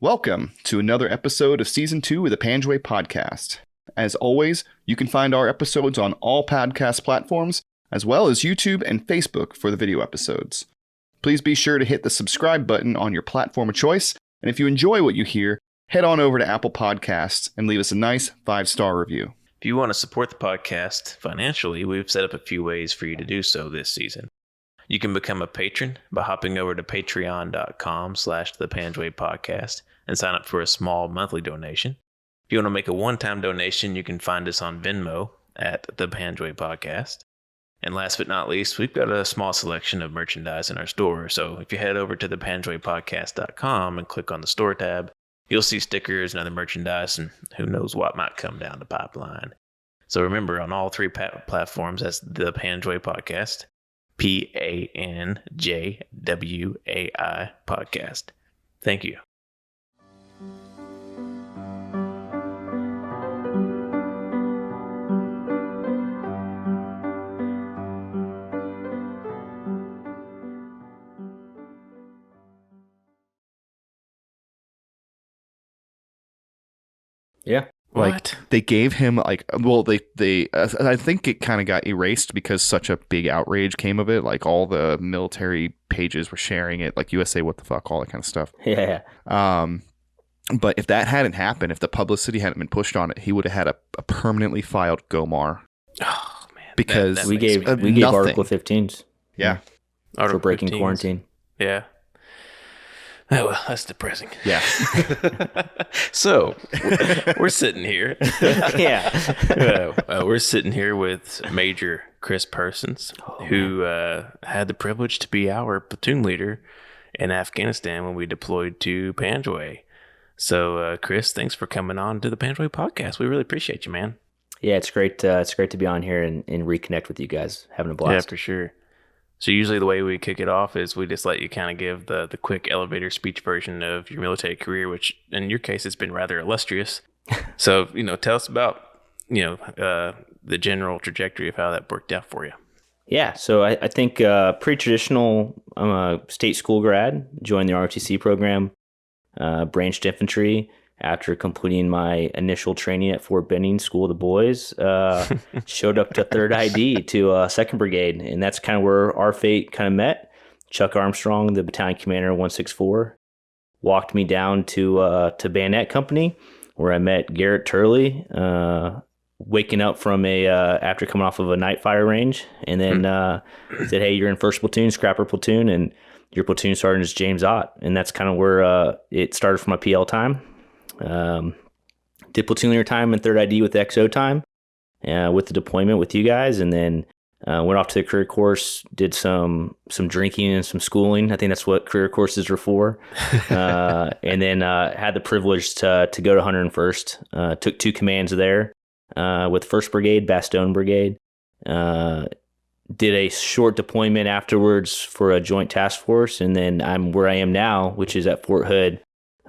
Welcome to another episode of Season 2 of the Panjway podcast. As always, you can find our episodes on all podcast platforms, as well as YouTube and Facebook for the video episodes. Please be sure to hit the subscribe button on your platform of choice, and if you enjoy what you hear, head on over to Apple Podcasts and leave us a nice 5-star review. If you want to support the podcast financially, we've set up a few ways for you to do so this season. You can become a patron by hopping over to patreon.com/thepanjwaypodcast and sign up for a small monthly donation. If you want to make a one-time donation, you can find us on Venmo at the Panjway Podcast. And last but not least, we've got a small selection of merchandise in our store. So if you head over to thepanjwaypodcast.com and click on the store tab, you'll see stickers and other merchandise, and who knows what might come down the pipeline. So remember, on all three platforms, that's the Panjway Podcast. Panjwai podcast. Thank you. Yeah. Like, they gave him, I think it kind of got erased because such a big outrage came of it. Like, all the military pages were sharing it, like USA What the Fuck, all that kind of stuff. Yeah. But if that hadn't happened, if the publicity hadn't been pushed on it, he would have had a permanently filed GOMAR. Oh, man. Because that we gave nothing. Article 15s. Yeah. For breaking quarantine. Yeah. Oh, well, that's depressing. Yeah. So, we're sitting here. Yeah. We're sitting here with Major Chris Persons, who had the privilege to be our platoon leader in Afghanistan when we deployed to Panjway. So, Chris, thanks for coming on to the Panjway podcast. We really appreciate you, man. Yeah, it's great to be on here and reconnect with you guys. Having a blast. Yeah, for sure. So usually the way we kick it off is we just let you kind of give the quick elevator speech version of your military career, which in your case has been rather illustrious. So, tell us about, the general trajectory of how that worked out for you. Yeah, so I think pretty traditional. I'm a state school grad, joined the ROTC program, branched infantry. After completing my initial training at Fort Benning School of the Boys, showed up to 3rd ID to 2nd Brigade, and that's kind of where our fate kind of met. Chuck Armstrong, the battalion commander, 164, walked me down to Bayonet Company, where I met Garrett Turley, waking up from after coming off of a night fire range, and then said, "Hey, you're in 1st Platoon, Scrapper Platoon, and your platoon sergeant is James Ott," and that's kind of where it started for my PL time. Did platoon leader time and 3rd ID with XO time with the deployment with you guys, and then went off to the career course, did some drinking and some schooling. I think that's what career courses are for. And then had the privilege to go to 101st. Took 2 commands there with 1st Brigade, Bastogne Brigade. Did a short deployment afterwards for a joint task force, and then I'm where I am now, which is at Fort Hood,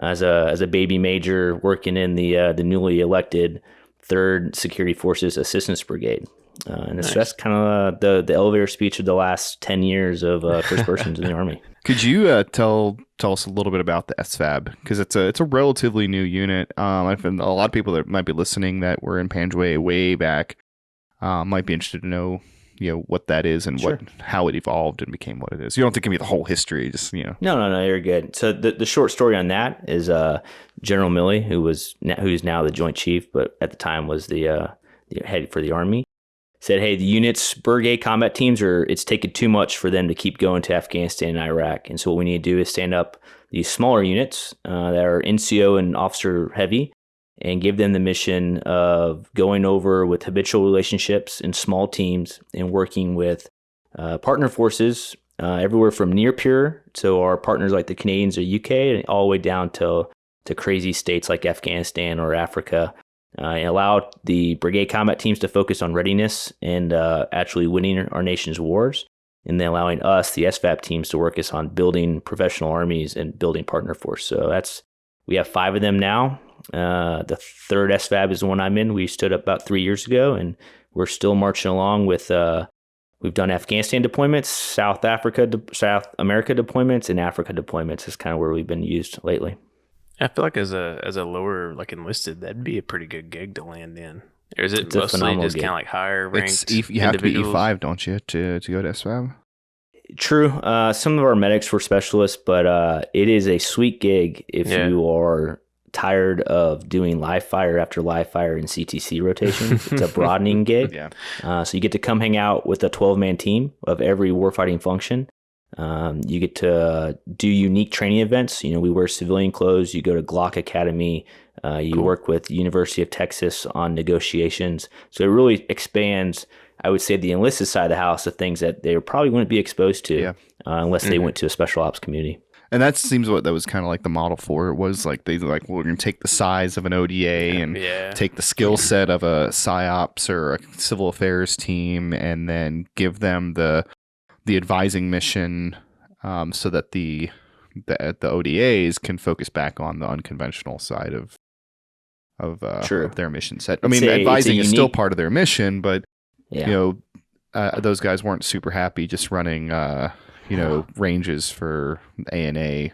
as a baby major working in the newly elected 3rd Security Forces Assistance Brigade. And nice. That's kind of the elevator speech of the last 10 years of first persons in the Army. Could you tell us a little bit about the SVAB? Because it's a relatively new unit. I've been, a lot of people that might be listening that were in Panjway way back might be interested to know what that is and Sure. how it evolved and became what it is. You don't have to give me the whole history, just No, you're good. So the short story on that is General Milley, who's now the Joint Chief, but at the time was the head for the Army, said, "Hey, the units, brigade combat teams it's taken too much for them to keep going to Afghanistan and Iraq, and so what we need to do is stand up these smaller units that are NCO and officer heavy, and give them the mission of going over with habitual relationships in small teams and working with partner forces everywhere from near peer, so our partners like the Canadians or UK, and all the way down to crazy states like Afghanistan or Africa, and allow the brigade combat teams to focus on readiness and actually winning our nation's wars, and then allowing us, the SVAB teams, to work us on building professional armies and building partner force. So we have 5 of them now. The 3rd SVAB is the one I'm in. We stood up about 3 years ago, and we're still marching along with, we've done Afghanistan deployments, South America deployments, and Africa deployments is kind of where we've been used lately. I feel like as a lower like enlisted, that'd be a pretty good gig to land in. Or is it It's a mostly phenomenal just gig. kind of like higher ranked You have to be individuals? E5, don't you, to go to SVAB? True. Some of our medics were specialists, but it is a sweet gig if Yeah. you are tired of doing live fire after live fire and CTC rotations. It's a broadening gig. Yeah. So you get to come hang out with a 12-man team of every warfighting function. You get to do unique training events. You know, we wear civilian clothes. You go to Glock Academy. You Cool. work with University of Texas on negotiations. So it really expands, I would say, the enlisted side of the house of things that they probably wouldn't be exposed to Yeah. unless they went to a special ops community. And that seems what that was kind of like the model for. It was like they like, well, we're going to take the size of an ODA and Yeah. take the skill set of a PSYOPs or a civil affairs team, and then give them the advising mission, so that the ODAs can focus back on the unconventional side of True. of their mission set. I It's mean, a advising is still unique- part of their mission, but Yeah. you know, those guys weren't super happy just running ranges for ANA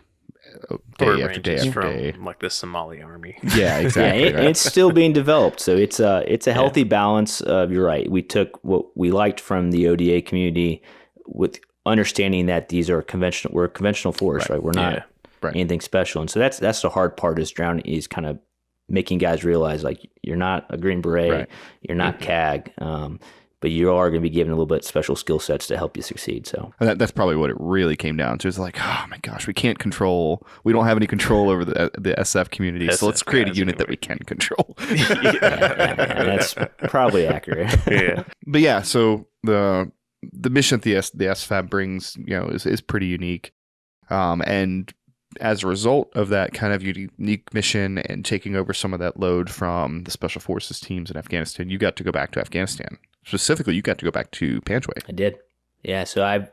day Or after day ranges after from day. like the Somali army. Yeah, exactly. Yeah, right. it's still being developed, so it's a healthy balance of. You're right. We took what we liked from the ODA community with understanding that these are conventional. We're a conventional force, right? We're not Yeah. Right. anything special, and so that's the hard part is drowning is kind of making guys realize like you're not a Green Beret, Right. you're not CAG, but you are going to be given a little bit special skill sets to help you succeed. So And that's probably what it really came down to. It's like, oh my gosh, we don't have any control over the SF community, so let's SF create a guys unit that anyway. we can control. yeah, that's probably accurate. Yeah. But yeah, so the mission that the SFAB brings, is pretty unique, and as a result of that kind of unique mission and taking over some of that load from the special forces teams in Afghanistan, you got to go back to Afghanistan. Specifically, you got to go back to Panjway. I did. Yeah, so I've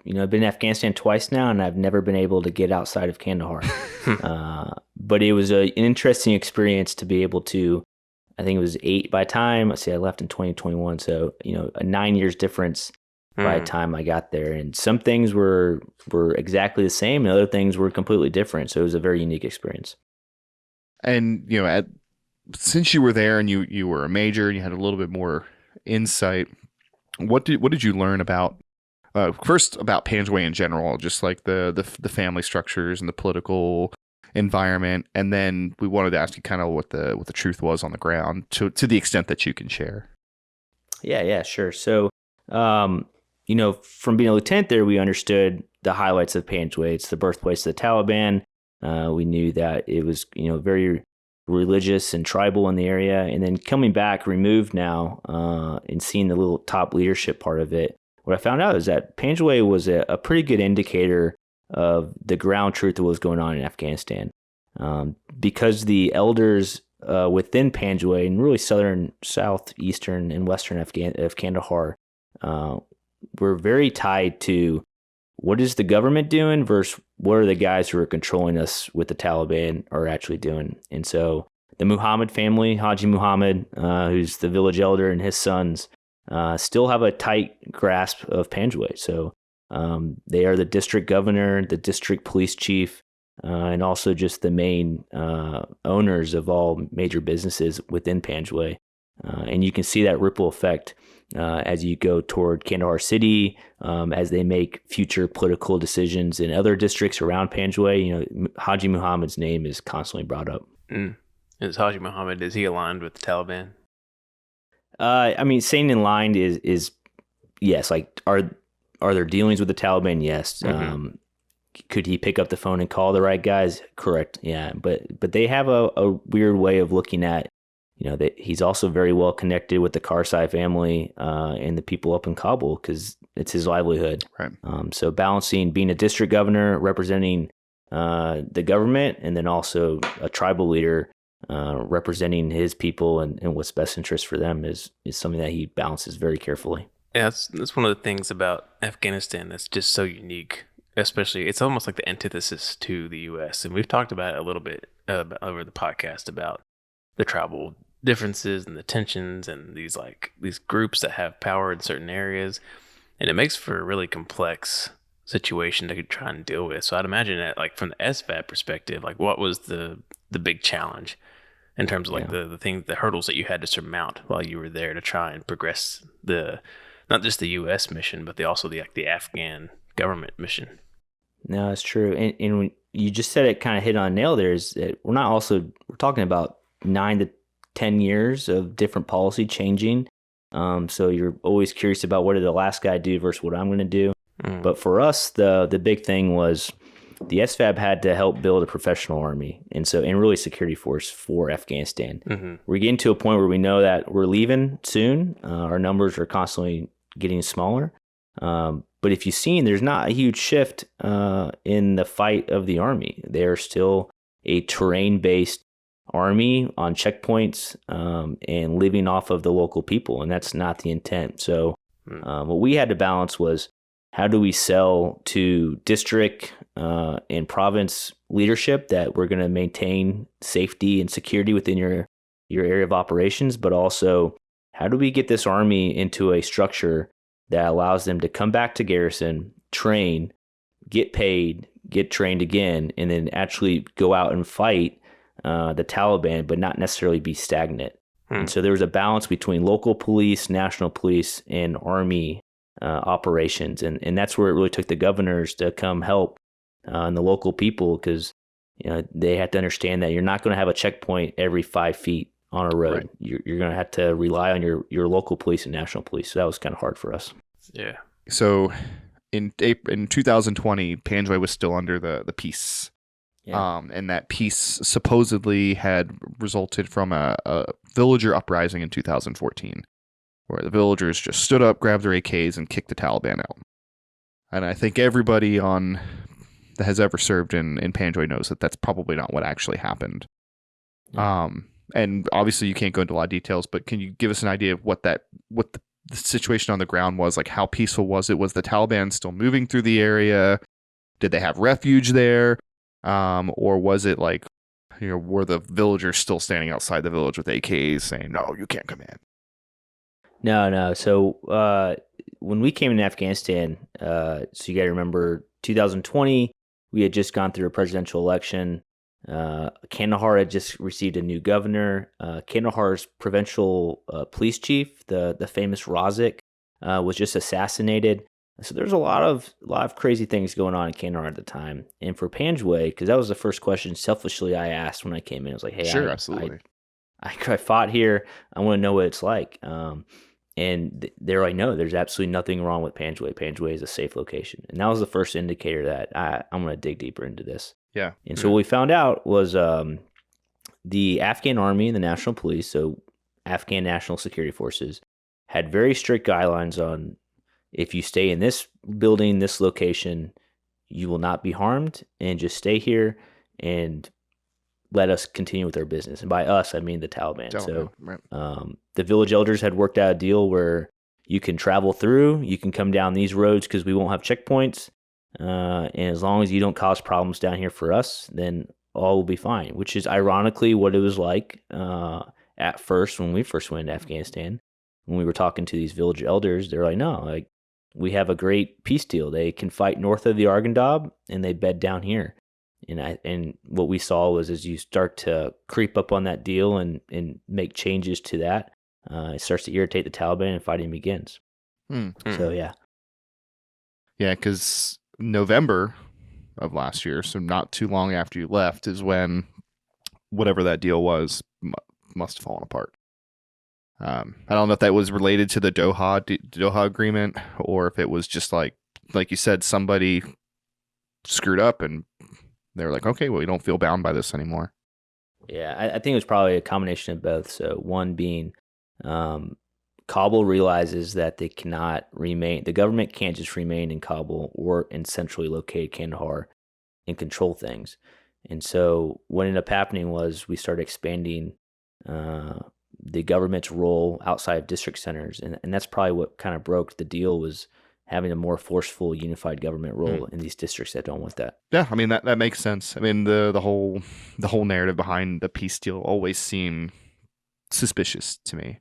been in Afghanistan twice now, and I've never been able to get outside of Kandahar. But it was an interesting experience to be able to. I think it was 8 by time. Let's see, I left in 2021, so a 9 years difference by the time I got there. And some things were exactly the same, and other things were completely different. So it was a very unique experience. And since you were there and you were a major and you had a little bit more insight, what did you learn about first about Panjway in general, just like the family structures and the political environment, and then we wanted to ask you kind of what the truth was on the ground to the extent that you can share. Yeah, sure. So, from being a lieutenant there, we understood the highlights of Panjway. It's the birthplace of the Taliban. We knew that it was, very religious and tribal in the area. And then coming back, removed now, and seeing the little top leadership part of it, what I found out is that Panjway was a pretty good indicator of the ground truth of what was going on in Afghanistan. Because the elders within Panjway and really southern, southeastern, and western of Kandahar were very tied to what is the government doing versus what are the guys who are controlling us with the Taliban are actually doing. And so the Muhammad family, Haji Muhammad, who's the village elder, and his sons still have a tight grasp of Panjway. So they are the district governor, the district police chief, and also just the main owners of all major businesses within Panjway. And you can see that ripple effect as you go toward Kandahar City, as they make future political decisions in other districts around Panjway. Haji Muhammad's name is constantly brought up. Is Haji Muhammad, is he aligned with the Taliban? Saying in line is yes. Like, are there dealings with the Taliban? Yes. Mm-hmm. Could he pick up the phone and call the right guys? Correct. Yeah. But they have a weird way of looking at, that he's also very well connected with the Karzai family and the people up in Kabul because it's his livelihood. Right. So balancing being a district governor representing the government, and then also a tribal leader representing his people and what's best interest for them is something that he balances very carefully. Yeah, that's one of the things about Afghanistan that's just so unique. Especially, it's almost like the antithesis to the U.S. And we've talked about it a little bit over the podcast about the tribal differences and the tensions and these groups that have power in certain areas, and it makes for a really complex situation to try and deal with. So I'd imagine that, like, from the SVAB perspective, like, what was the big challenge in terms of like the hurdles that you had to surmount while you were there to try and progress not just the U.S. mission, but also the Afghan government mission. No, it's true. And when you just said it, kind of hit on a nail there, is that we're talking about 9 to 10 years of different policy changing. So you're always curious about what did the last guy do versus what I'm going to do. But for us, the big thing was the SVAB had to help build a professional army and really security force for Afghanistan. Mm-hmm. We're getting to a point where we know that we're leaving soon. Our numbers are constantly getting smaller. But if you've seen, there's not a huge shift in the fight of the army. They're still a terrain-based army on checkpoints and living off of the local people, and that's not the intent. So what we had to balance was, how do we sell to district and province leadership that we're going to maintain safety and security within your area of operations, but also how do we get this army into a structure that allows them to come back to garrison, train, get paid, get trained again, and then actually go out and fight the Taliban, but not necessarily be stagnant. And so there was a balance between local police, national police, and army operations. And that's where it really took the governors to come help and the local people, because they had to understand that you're not going to have a checkpoint every 5 feet on a road. Right. You're going to have to rely on your local police and national police. So that was kind of hard for us. Yeah. So in 2020, Panjway was still under the peace. Yeah. And that peace supposedly had resulted from a villager uprising in 2014, where the villagers just stood up, grabbed their AKs, and kicked the Taliban out. And I think everybody that has ever served in Panjway knows that that's probably not what actually happened. Yeah. And obviously you can't go into a lot of details, but can you give us an idea of what the situation on the ground was? Like, how peaceful was it? Was the Taliban still moving through the area? Did they have refuge there? Or was it like, were the villagers still standing outside the village with AKs saying, no, you can't come in? No. So when we came into Afghanistan, so you got to remember 2020, we had just gone through a presidential election. Kandahar had just received a new governor. Kandahar's provincial police chief, the famous Razik, was just assassinated. So there's a lot of crazy things going on in Kandahar at the time. And for Panjway, because that was the first question selfishly I asked when I came in, I was like, hey, sure, absolutely. I fought here. I want to know what it's like. And they're like, no, there's absolutely nothing wrong with Panjway. Panjway is a safe location. And that was the first indicator that I'm going to dig deeper into this. Yeah. And so what we found out was the Afghan army and the national police, so Afghan National Security Forces, had very strict guidelines on, if you stay in this building, this location, you will not be harmed, and just stay here and let us continue with our business. And by us, I mean the Taliban. Right. The village elders had worked out a deal where you can travel through, you can come down these roads because we won't have checkpoints. And as long as you don't cause problems down here for us, then all will be fine, which is ironically what it was like at first when we first went to Afghanistan. When we were talking to these village elders, they're like, no, like, we have a great peace deal. They can fight north of the Arghandab and they bed down here. And what we saw was, as you start to creep up on that deal and make changes to that, it starts to irritate the Taliban and fighting begins. So, yeah. Yeah, because November of last year, so not too long after you left, is when whatever that deal was must have fallen apart. I don't know if that was related to the Doha Agreement, or if it was just like you said, somebody screwed up and they were like, okay, well, we don't feel bound by this anymore. Yeah, I think it was probably a combination of both. So one being Kabul realizes that they cannot remain, the government can't just remain in Kabul or in centrally located Kandahar and control things. And so what ended up happening was we started expanding the government's role outside of district centers. And that's probably what kind of broke the deal, was having a more forceful, unified government role in these districts that don't want that. Yeah, I mean, that makes sense. I mean, the whole narrative behind the peace deal always seemed suspicious to me.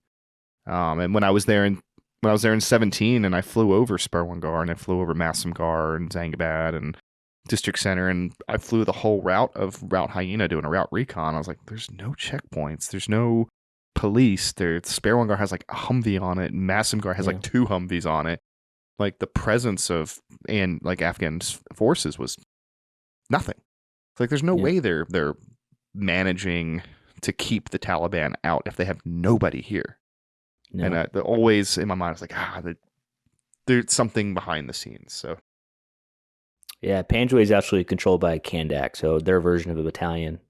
And when I was there in when I was there in 17 and I flew over Sperwan Ghar and I flew over Massimgar and Zangabad and District Center, and I flew the whole route of Route Hyena doing a route recon. I was like, there's no checkpoints. There's no police. Sperwan Ghar has like a Humvee on it, and Massimgar has like 2 Humvees on it. Like the presence of Afghan forces was nothing. It's like there's no way they're managing to keep the Taliban out if they have nobody here. No. And always in my mind, it's like, there's something behind the scenes. So, yeah, Panjway is actually controlled by Kandak, so their version of a battalion.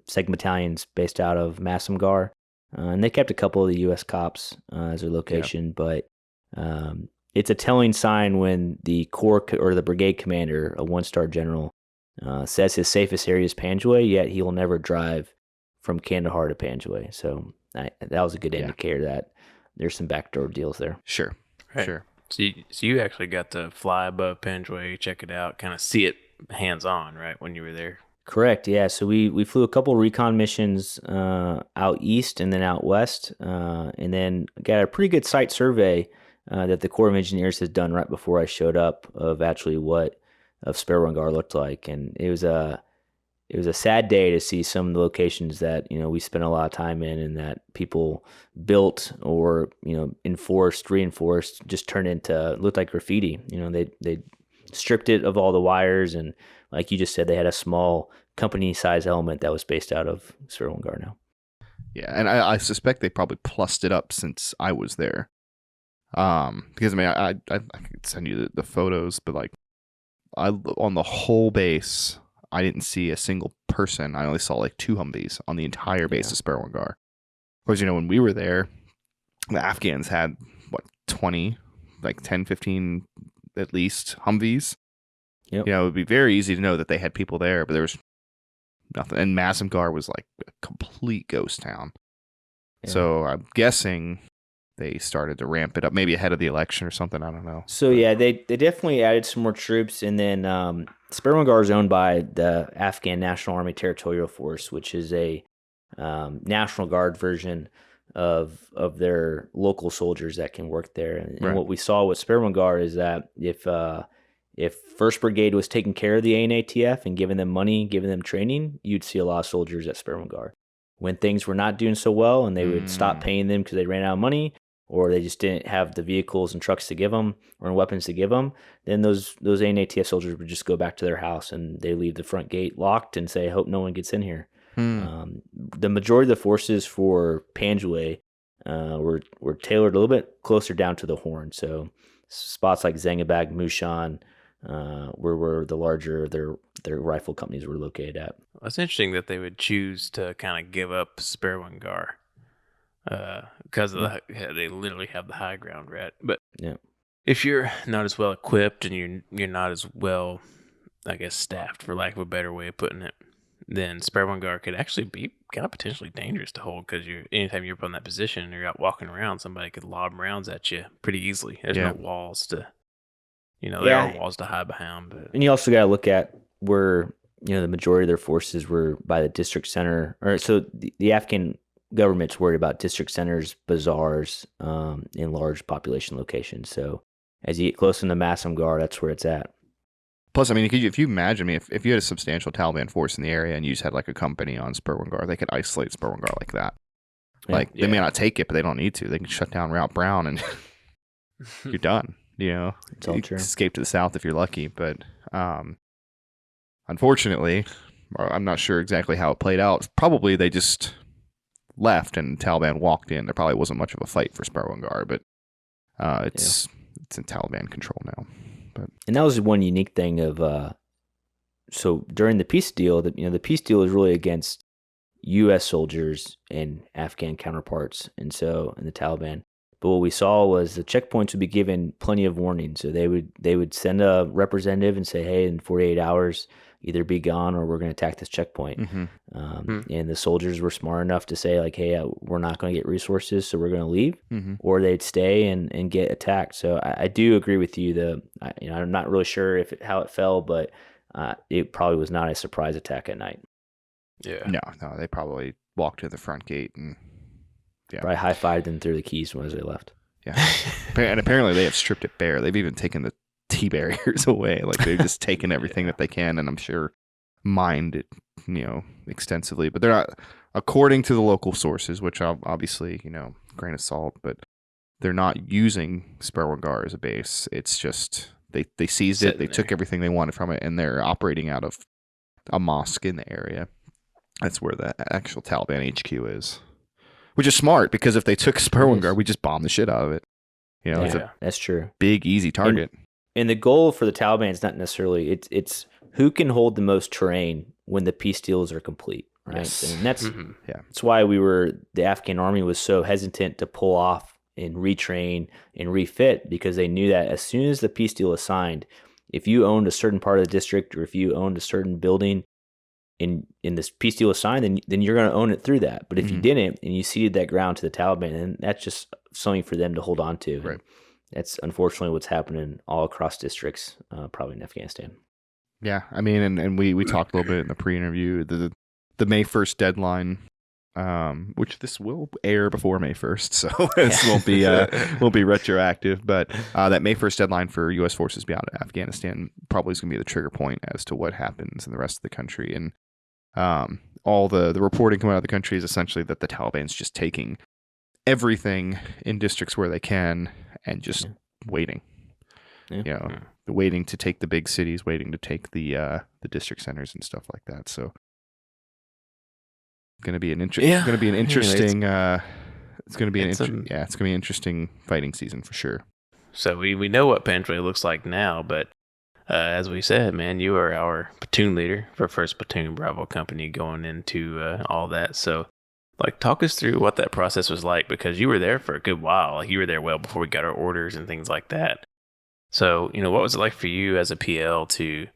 Second Battalion's based out of Massimgar, and they kept a couple of the U.S. cops as their location, but it's a telling sign when the corps or the brigade commander, a 1-star general, says his safest area is Panjway, yet he will never drive from Kandahar to Panjway. So that was a good indicator that there's some backdoor deals there. Sure. Right. Sure. So you actually got to fly above Panjway, check it out, kind of see it hands-on, right, when you were there? Correct, yeah. So we flew a couple recon missions out east and then out west, and then got a pretty good site survey that the Corps of Engineers has done right before I showed up of actually what Sperwan Ghar looked like. And it was a sad day to see some of the locations that, we spent a lot of time in and that people built or, reinforced, just turned into, looked like graffiti. They stripped it of all the wires, and like you just said, they had a small company-size element that was based out of Sperwan Ghar now. Yeah, and I suspect they probably plussed it up since I was there. Because I could send you the photos, but like on the whole base, I didn't see a single person. I only saw like 2 Humvees on the entire base of Sperwan Ghar. Of course, when we were there, the Afghans had 20, like 10, 15 at least Humvees. Yep. It would be very easy to know that they had people there, but there was nothing. And Massimgar was like a complete ghost town. Yeah. So I'm guessing they started to ramp it up, maybe ahead of the election or something. I don't know. So yeah, they definitely added some more troops, and then Sperwan Ghar is owned by the Afghan National Army Territorial Force, which is a National Guard version of their local soldiers that can work there. And what we saw with Sperwan Ghar is that if First Brigade was taking care of the ANATF and giving them money, giving them training, you'd see a lot of soldiers at Sperwan Ghar. When things were not doing so well and they would stop paying them because they ran out of money, or they just didn't have the vehicles and trucks to give them or weapons to give them, then those ANATF soldiers would just go back to their house and they leave the front gate locked and say, I hope no one gets in here. The majority of the forces for Panjway were tailored a little bit closer down to the horn. So spots like Zangabad, Mushan, where the larger their rifle companies were located at. Well, it's interesting that they would choose to kind of give up Sperwan Ghar because they literally have the high ground, right? But if you're not as well equipped and you're not as well, I guess, staffed, for lack of a better way of putting it, then Sperwan Ghar could actually be kind of potentially dangerous to hold, because anytime you're up on that position and you're out walking around, somebody could lob rounds at you pretty easily. There's no walls to, there are walls to hide behind. But. And you also got to look at where, the majority of their forces were by the district center. Or so the Afghan government's worried about district centers, bazaars, in large population locations. So as you get close into Massimgar, that's where it's at. Plus, if you imagine if you had a substantial Taliban force in the area and you just had like a company on Sperwan Ghar, they could isolate Sperwan Ghar like that. They may not take it, but they don't need to. They can shut down Route Brown and you're done. It's all true. Escape to the south if you're lucky. But unfortunately, I'm not sure exactly how it played out. Probably they just left and Taliban walked in. There probably wasn't much of a fight for Sperwan Ghar, but it's in Taliban control now. And that was one unique thing of so during the peace deal, the peace deal is really against U.S. soldiers and Afghan counterparts, and the Taliban. But what we saw was the checkpoints would be given plenty of warning. So they would send a representative and say, hey, in 48 hours, either be gone or we're going to attack this checkpoint. And the soldiers were smart enough to say, like, hey, we're not going to get resources, so we're going to leave, or they'd stay and get attacked. So I do agree with you. I'm not really sure how it fell, but it probably was not a surprise attack at night. Yeah. No, they probably walked to the front gate and probably high-fived them through the keys as they left. Yeah. And apparently they have stripped it bare. They've even taken the T barriers away. Like they've just taken everything that they can, and I'm sure mined it, extensively. But they're not, according to the local sources, which obviously, grain of salt, but they're not using Sperwan Ghar as a base. It's just they seized it, they took everything they wanted from it, and they're operating out of a mosque in the area. That's where the actual Taliban HQ is. Which is smart, because if they took Sperwan Ghar, we just bomb the shit out of it. That's true. Big, easy target. And the goal for the Taliban is not necessarily it's who can hold the most terrain when the peace deals are complete, right? Yes. And that's why the Afghan army was so hesitant to pull off and retrain and refit, because they knew that as soon as the peace deal is signed, if you owned a certain part of the district, or if you owned a certain building, in this peace deal is signed, then you're going to own it through that. But if you didn't, and you ceded that ground to the Taliban, then that's just something for them to hold on to. Right. That's unfortunately what's happening all across districts, probably in Afghanistan. Yeah, I mean, and we talked a little bit in the pre-interview, the May 1st deadline, which this will air before May 1st, so this won't be retroactive. But that May 1st deadline for U.S. forces to be out of Afghanistan probably is going to be the trigger point as to what happens in the rest of the country. And all the reporting coming out of the country is essentially that the Taliban's just taking everything in districts where they can and just waiting. Waiting to take the big cities, waiting to take the district centers and stuff like that. So it's going to be an interesting interesting fighting season for sure. So we know what Panjway looks like now, but as we said, man, you are our platoon leader for 1st Platoon Bravo Company going into all that. So, talk us through what that process was like, because you were there for a good while. You were there well before we got our orders and things like that. So, what was it like for you as a PL to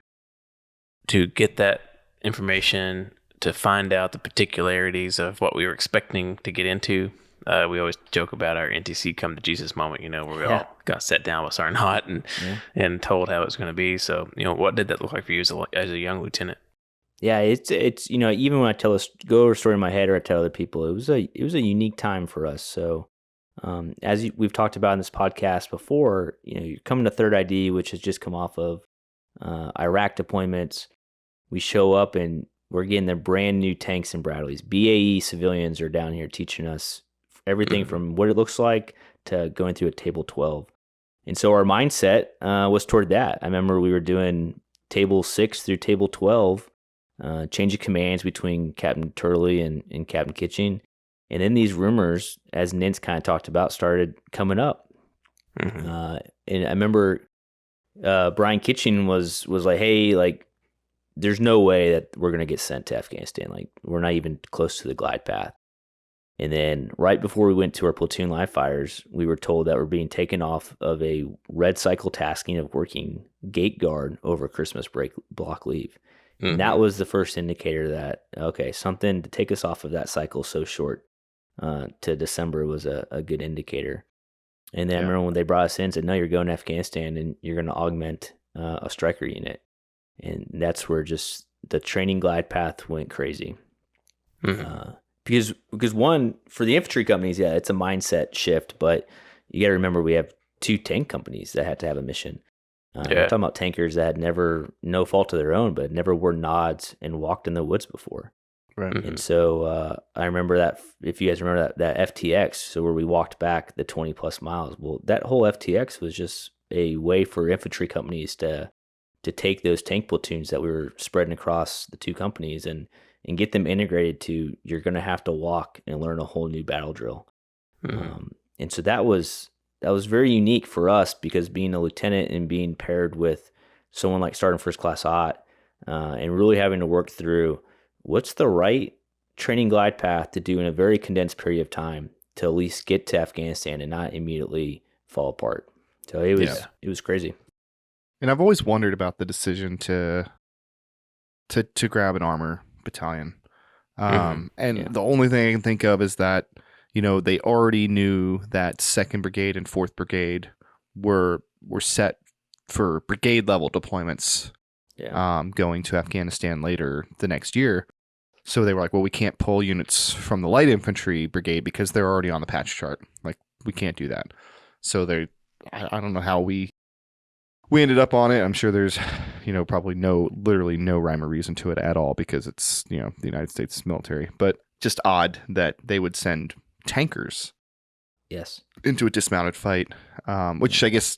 get that information, to find out the particularities of what we were expecting to get into? We always joke about our NTC come to Jesus moment, where we all got sat down with Sergeant Hott and told how it was going to be. So, what did that look like for you as a young lieutenant? Yeah, it's even when I tell go over a story in my head or I tell other people, it was a unique time for us. So, as we've talked about in this podcast before, you're coming to 3rd ID, which has just come off of Iraq deployments. We show up and we're getting the brand new tanks and Bradleys. BAE civilians are down here teaching us everything from what it looks like to going through a table 12. And so our mindset was toward that. I remember we were doing table 6 through table 12, change of commands between Captain Turley and Captain Kitching. And then these rumors, as Nintz kind of talked about, started coming up. And I remember Brian Kitching was like, hey, there's no way that we're going to get sent to Afghanistan. We're not even close to the glide path. And then right before we went to our platoon live fires, we were told that we're being taken off of a red cycle tasking of working gate guard over Christmas break block leave. And that was the first indicator that, okay, something to take us off of that cycle so short to December was a good indicator. And then I remember when they brought us in and said, no, you're going to Afghanistan and you're going to augment a striker unit. And that's where just the training glide path went crazy. Because one, for the infantry companies, it's a mindset shift, but you got to remember we have 2 tank companies that had to have a mission. We're talking about tankers that had never, no fault of their own, but never wore nods and walked in the woods before. Right. And so I remember that, if you guys remember that FTX, so where we walked back the 20 plus miles, well, that whole FTX was just a way for infantry companies to take those tank platoons that we were spreading across the 2 companies and get them integrated to, you're going to have to walk and learn a whole new battle drill. And so that was very unique for us, because being a lieutenant and being paired with someone like Sergeant First Class Ott, and really having to work through what's the right training glide path to do in a very condensed period of time to at least get to Afghanistan and not immediately fall apart. So it was crazy. And I've always wondered about the decision to grab an armor battalion. The only thing I can think of is that, they already knew that 2nd Brigade and 4th Brigade were set for brigade level deployments going to Afghanistan later the next year. So they were like, well, we can't pull units from the light infantry brigade because they're already on the patch chart. We can't do that. So I don't know how we ended up on it. I'm sure there's, probably literally no rhyme or reason to it at all because it's, the United States military. But just odd that they would send tankers Yes. into a dismounted fight, which I guess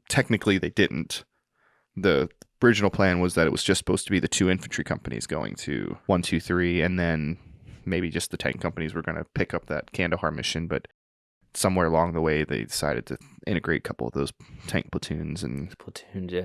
technically they didn't. The original plan was that it was just supposed to be the 2 infantry companies going to 1, 2, 3, and then maybe just the tank companies were going to pick up that Kandahar mission, but somewhere along the way they decided to integrate a couple of those tank platoons.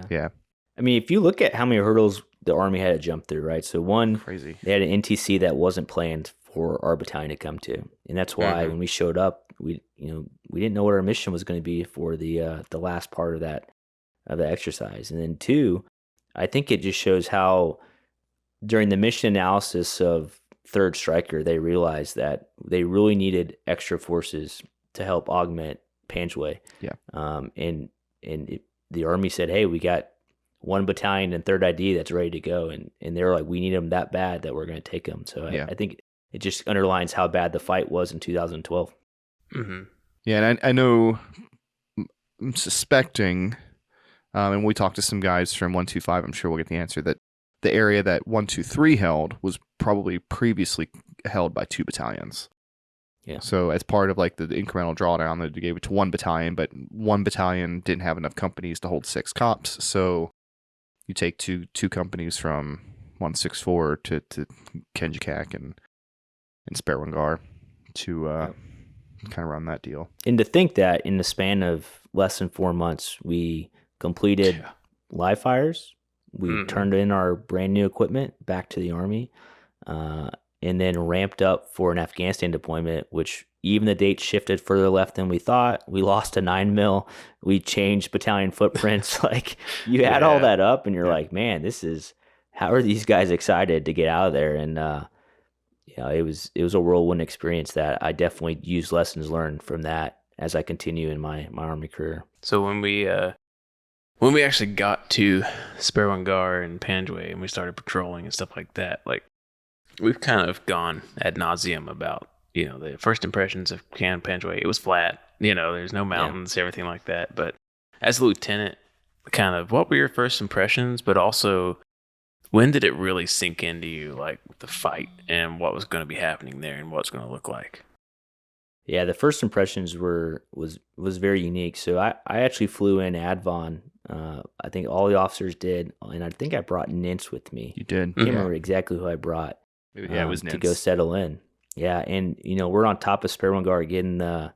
Yeah. I mean, if you look at how many hurdles the Army had to jump through, right? So one, Crazy. they had an NTC that wasn't planned for our battalion to come to, and that's why when we showed up, we didn't know what our mission was going to be for the last part of the exercise. And then 2, I think it just shows how during the mission analysis of 3rd Stryker, they realized that they really needed extra forces to help augment Panjway. Yeah. The Army said, hey, we got 1 battalion and 3rd ID that's ready to go. And they were like, we need them that bad that we're going to take them. So I think it just underlines how bad the fight was in 2012. Mm-hmm. Yeah, and I know, I'm suspecting, and we talked to some guys from 125, I'm sure we'll get the answer, that the area that 123 held was probably previously held by 2 battalions. Yeah. So as part of like the incremental drawdown, they gave it to 1 battalion, but 1 battalion didn't have enough companies to hold 6 COPs. So you take two companies from 164 to Kenjikak and Sperwan Ghar to kind of run that deal. And to think that in the span of less than 4 months, we completed live fires, we turned in our brand new equipment back to the Army, and then ramped up for an Afghanistan deployment, which even the date shifted further left than we thought. We lost a 9mm. We changed battalion footprints. Like, you add all that up, and you're like, man, how are these guys excited to get out of there? And it was a whirlwind experience that I definitely use lessons learned from that as I continue in my Army career. So when we actually got to Sperwan Ghar and Panjway and we started patrolling and stuff like that, like, we've kind of gone ad nauseum about, the first impressions of Panjway. It was flat, there's no mountains, everything like that. But as a lieutenant, kind of what were your first impressions, but also when did it really sink into you, like the fight and what was going to be happening there and what it's going to look like? Yeah, the first impressions was very unique. So I actually flew in Advon. I think all the officers did, and I think I brought Nintz with me. You did. I can't remember exactly who I brought. Yeah, it was Nintz. To go settle in. Yeah, and we're on top of Sperwan Ghar getting the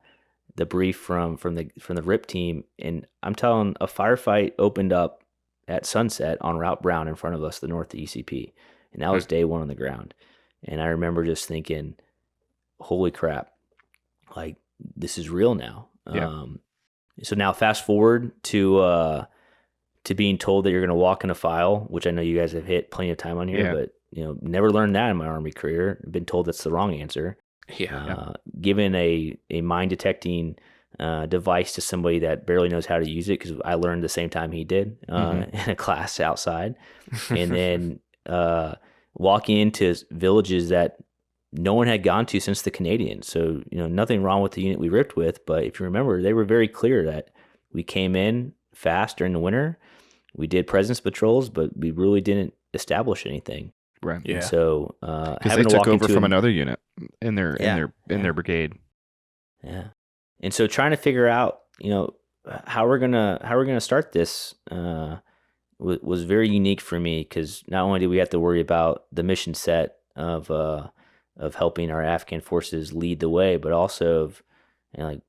brief from the RIP team, and I'm telling, a firefight opened up at sunset on Route Brown in front of us, the north of ECP, and that was day 1 on the ground. And I remember just thinking, holy crap, like, this is real now. Yeah. So now fast forward to being told that you're going to walk in a file, which I know you guys have hit plenty of time on here, but never learned that in my Army career. Been told that's the wrong answer. Given a mine detecting device to somebody that barely knows how to use it, because I learned the same time he did in a class outside, and then walking into villages that no one had gone to since the Canadians. So nothing wrong with the unit we ripped with, but if you remember, they were very clear that we came in fast during the winter. We did presence patrols, but we really didn't establish anything. Right. Yeah. And so because they took over from another unit in their brigade. Yeah. And so trying to figure out, how we're gonna start this was very unique for me, because not only did we have to worry about the mission set of helping our Afghan forces lead the way, but also of,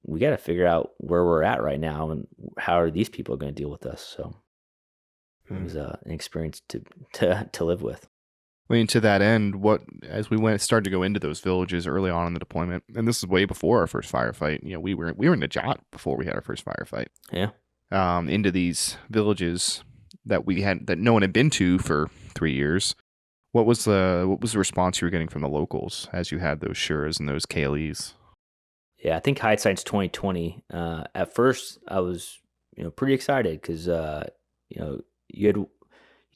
we got to figure out where we're at right now and how are these people going to deal with us. So it was an experience to live with. I mean, to that end, as we started to go into those villages early on in the deployment, and this is way before our first firefight. We were in Najat before we had our first firefight. Yeah. Into these villages that no one had been to for 3 years. What was the response you were getting from the locals as you had those Shuras and those KLEs? Yeah, I think hindsight's 2020. At first, I was pretty excited because you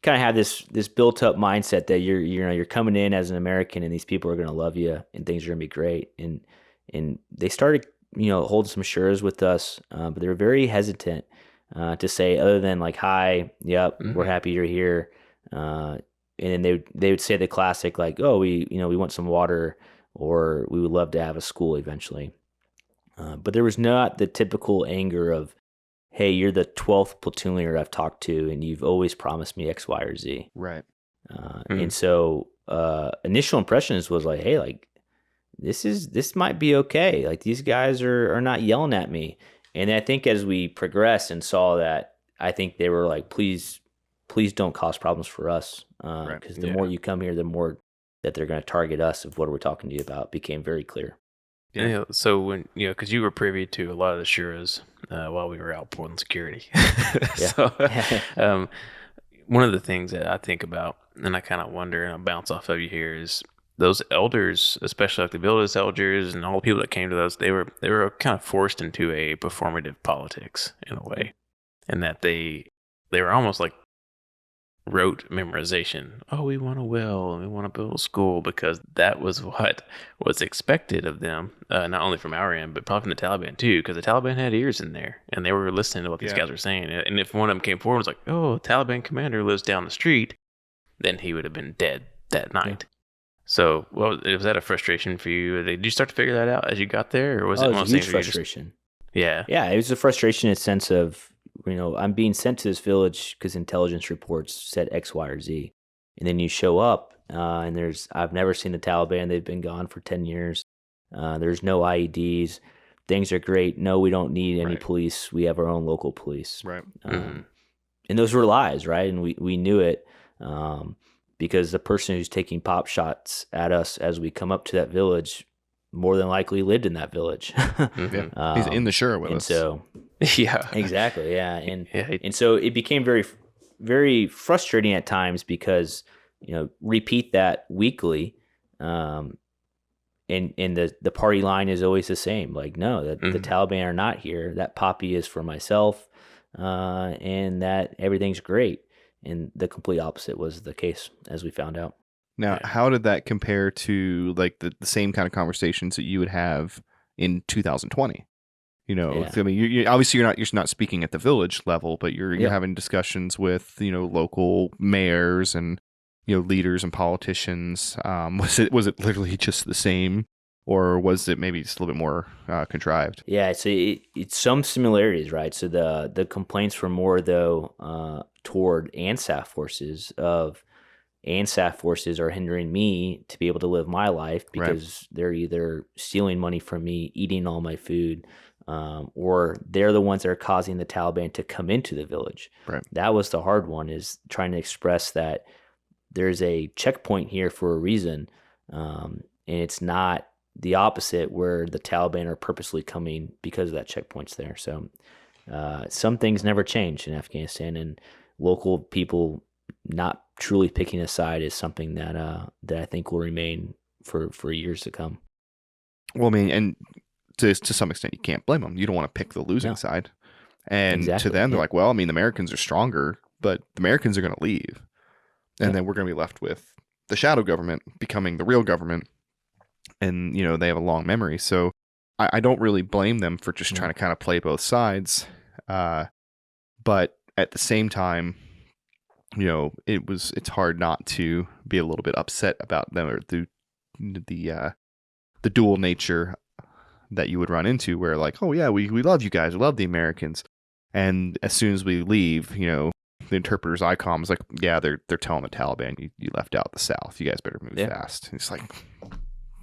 kind of have this built up mindset that you're coming in as an American and these people are going to love you and things are going to be great. And they started holding some shures with us, but they were very hesitant to say other than like, "Hi, yep, we're happy you're here," and then they would say the classic like, "Oh, we want some water," or "We would love to have a school eventually." But there was not the typical anger of, "Hey, you're the 12th platoon leader I've talked to, and you've always promised me X, Y, or Z." Right. And so initial impressions was like, "Hey, like this might be okay. Like these guys are not yelling at me." And I think as we progressed and saw that, I think they were like, "Please don't cause problems for us," because the more you come here, the more that they're going to target us of what we're talking to you about became very clear. Yeah. So when because you were privy to a lot of the Shuras while we were out pulling security. So one of the things that I think about, and I kind of wonder, and I bounce off of you here, is those elders, especially like the village elders and all the people that came to those, they were kind of forced into a performative politics in a way, and that they were almost like rote memorization. Oh, we want a well and we want to build a school, because that was what was expected of them, not only from our end, but probably from the Taliban too, because the Taliban had ears in there and they were listening to what these guys were saying. And if one of them came forward and was like, "Oh, Taliban commander lives down the street," then he would have been dead that night. So, was that a frustration for you? Did you start to figure that out as you got there, or was it one of those huge things where frustration? Yeah, it was a frustration in a sense of, I'm being sent to this village because intelligence reports said X, Y, or Z. And then you show up and I've never seen the Taliban. They've been gone for 10 years. There's no IEDs. Things are great. No, we don't need any police. We have our own local police. Right. And those were lies, right? And we knew it because the person who's taking pop shots at us as we come up to that village more than likely lived in that village. He's in the Shura with us. So yeah, exactly. Yeah. And so it became very, very frustrating at times because, repeat that weekly. And the party line is always the same. Like, no, the Taliban are not here. That poppy is for myself. And that everything's great. And the complete opposite was the case, as we found out. Now, how did that compare to like the same kind of conversations that you would have in 2020? I mean, you obviously you're not speaking at the village level, but you're having discussions with local mayors and leaders and politicians. Was it literally just the same, or was it maybe just a little bit more contrived? Yeah, it's some similarities, right? So the complaints were more though toward ANSAF forces of. ANSAF forces are hindering me to be able to live my life because they're either stealing money from me, eating all my food, or they're the ones that are causing the Taliban to come into the village. Right. That was the hard one, is trying to express that there's a checkpoint here for a reason, and it's not the opposite where the Taliban are purposely coming because of that checkpoint's there. So some things never change in Afghanistan, and local people not truly picking a side is something that I think will remain for years to come. Well, I mean, and to some extent, you can't blame them. You don't want to pick the losing side. And to them, they're like, well, I mean, the Americans are stronger, but the Americans are going to leave. And then we're going to be left with the shadow government becoming the real government. And, they have a long memory. So I don't really blame them for just trying to kind of play both sides. But at the same time, it's hard not to be a little bit upset about them, or the dual nature that you would run into, where like, oh yeah, we love you guys, we love the Americans, and as soon as we leave, the interpreter's ICOM is like, yeah, they're telling the Taliban you left out the South, you guys better move fast. And it's like,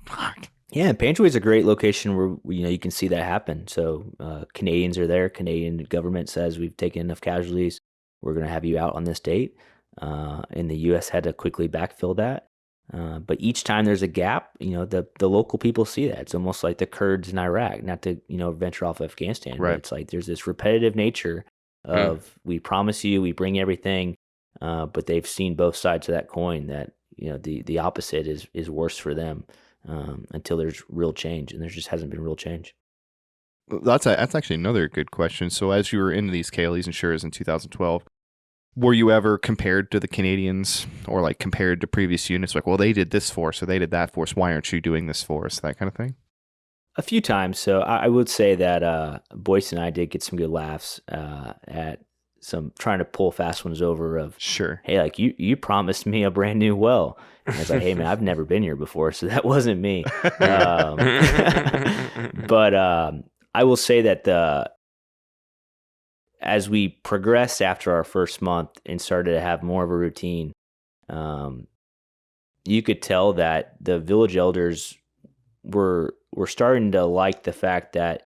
fuck. Yeah, Panjway is a great location where you can see that happen. So Canadians are there. Canadian government says we've taken enough casualties. We're going to have you out on this date. And the U.S. had to quickly backfill that. But each time there's a gap, the local people see that. It's almost like the Kurds in Iraq, not to, venture off Afghanistan. Right. But it's like there's this repetitive nature of we promise you, we bring everything. But they've seen both sides of that coin, that, the opposite is worse for them until there's real change. And there just hasn't been real change. That's actually another good question. So as you were into these KLEs and Shuras in 2012, were you ever compared to the Canadians, or like compared to previous units? Like, well, they did this for us, or they did that for us. Why aren't you doing this for us? That kind of thing? A few times. So I would say that Boyce and I did get some good laughs at some trying to pull fast ones over of, Sure. hey, like you promised me a brand new well. And it's like, hey man, I've never been here before, so that wasn't me. But I will say that as we progressed after our first month and started to have more of a routine, you could tell that the village elders were starting to like the fact that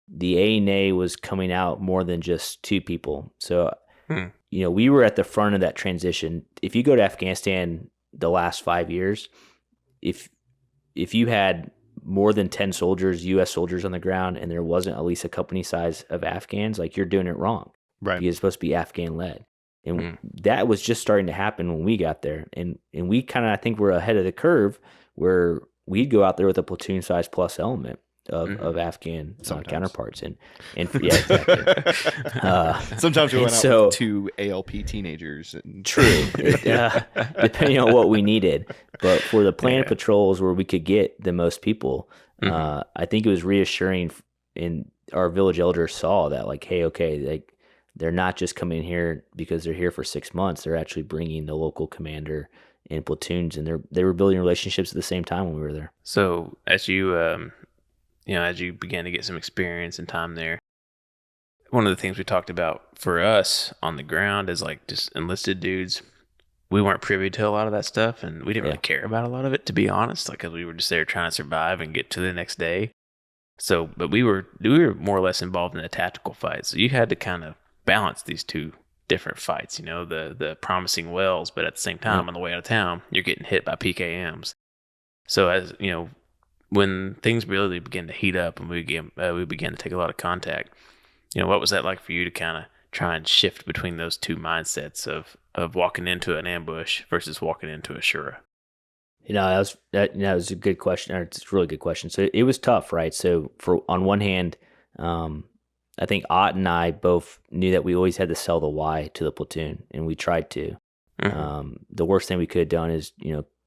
the ANA was coming out more than just two people. So, we were at the front of that transition. If you go to Afghanistan the last 5 years, if you had more than 10 soldiers, U.S. soldiers on the ground, and there wasn't at least a company size of Afghans, like you're doing it wrong. Right. Because it's supposed to be Afghan led. And that was just starting to happen when we got there. And we kind of, I think we're ahead of the curve where we'd go out there with a platoon size plus element of Afghan counterparts. And yeah, exactly. Sometimes we went out with 2 ALP teenagers. True. Depending on what we needed. But for the planned patrols where we could get the most people, I think it was reassuring, and our village elders saw that, like, hey, okay, like they're not just coming here because they're here for 6 months. They're actually bringing the local commander in platoons, and they were building relationships at the same time when we were there. So as you as you began to get some experience and time there, one of the things we talked about for us on the ground is like just enlisted dudes. We weren't privy to a lot of that stuff, and we didn't really care about a lot of it, to be honest, like, because we were just there trying to survive and get to the next day. So, but we were more or less involved in the tactical fight. So you had to kind of balance these two different fights, the promising wells, but at the same time, on the way out of town, you're getting hit by PKMs. So as when things really began to heat up and we began to take a lot of contact, what was that like for you to kind of try and shift between those two mindsets of walking into an ambush versus walking into a shura? That was a good question. Or it's a really good question. So it was tough, right? So on one hand, I think Ott and I both knew that we always had to sell the why to the platoon, and we tried to. The worst thing we could have done is,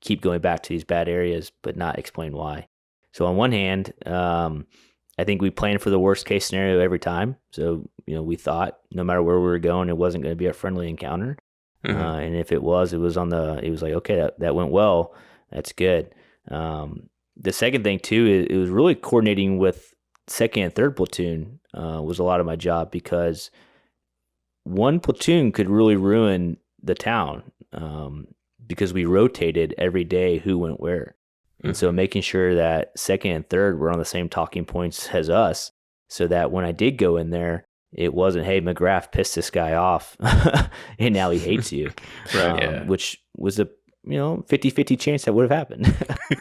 keep going back to these bad areas, but not explain why. So on one hand, I think we planned for the worst case scenario every time. So, we thought no matter where we were going, it wasn't going to be a friendly encounter. And if it was like, okay, that went well. That's good. The second thing too, it was really coordinating with second and third platoon was a lot of my job, because one platoon could really ruin the town because we rotated every day who went where. And so making sure that second and third were on the same talking points as us, so that when I did go in there, it wasn't, hey, McGrath pissed this guy off and now he hates you. Right. Which was a 50-50 chance that would have happened.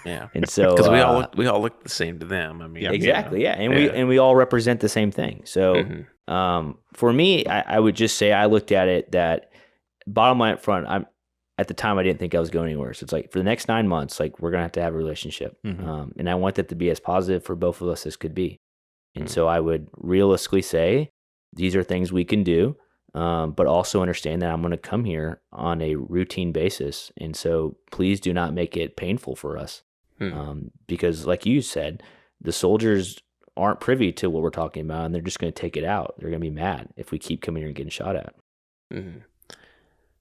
Yeah. And so because we all look the same to them. I mean, exactly. Yeah. And we all represent the same thing. So for me, I would just say I looked at it that bottom line up front, at the time I didn't think I was going anywhere. So it's like for the next 9 months, like we're going to have a relationship. And I want that to be as positive for both of us as could be. And so I would realistically say, these are things we can do. But also understand that I'm going to come here on a routine basis. And so please do not make it painful for us. Because like you said, the soldiers aren't privy to what we're talking about, and they're just going to take it out. They're going to be mad if we keep coming here and getting shot at.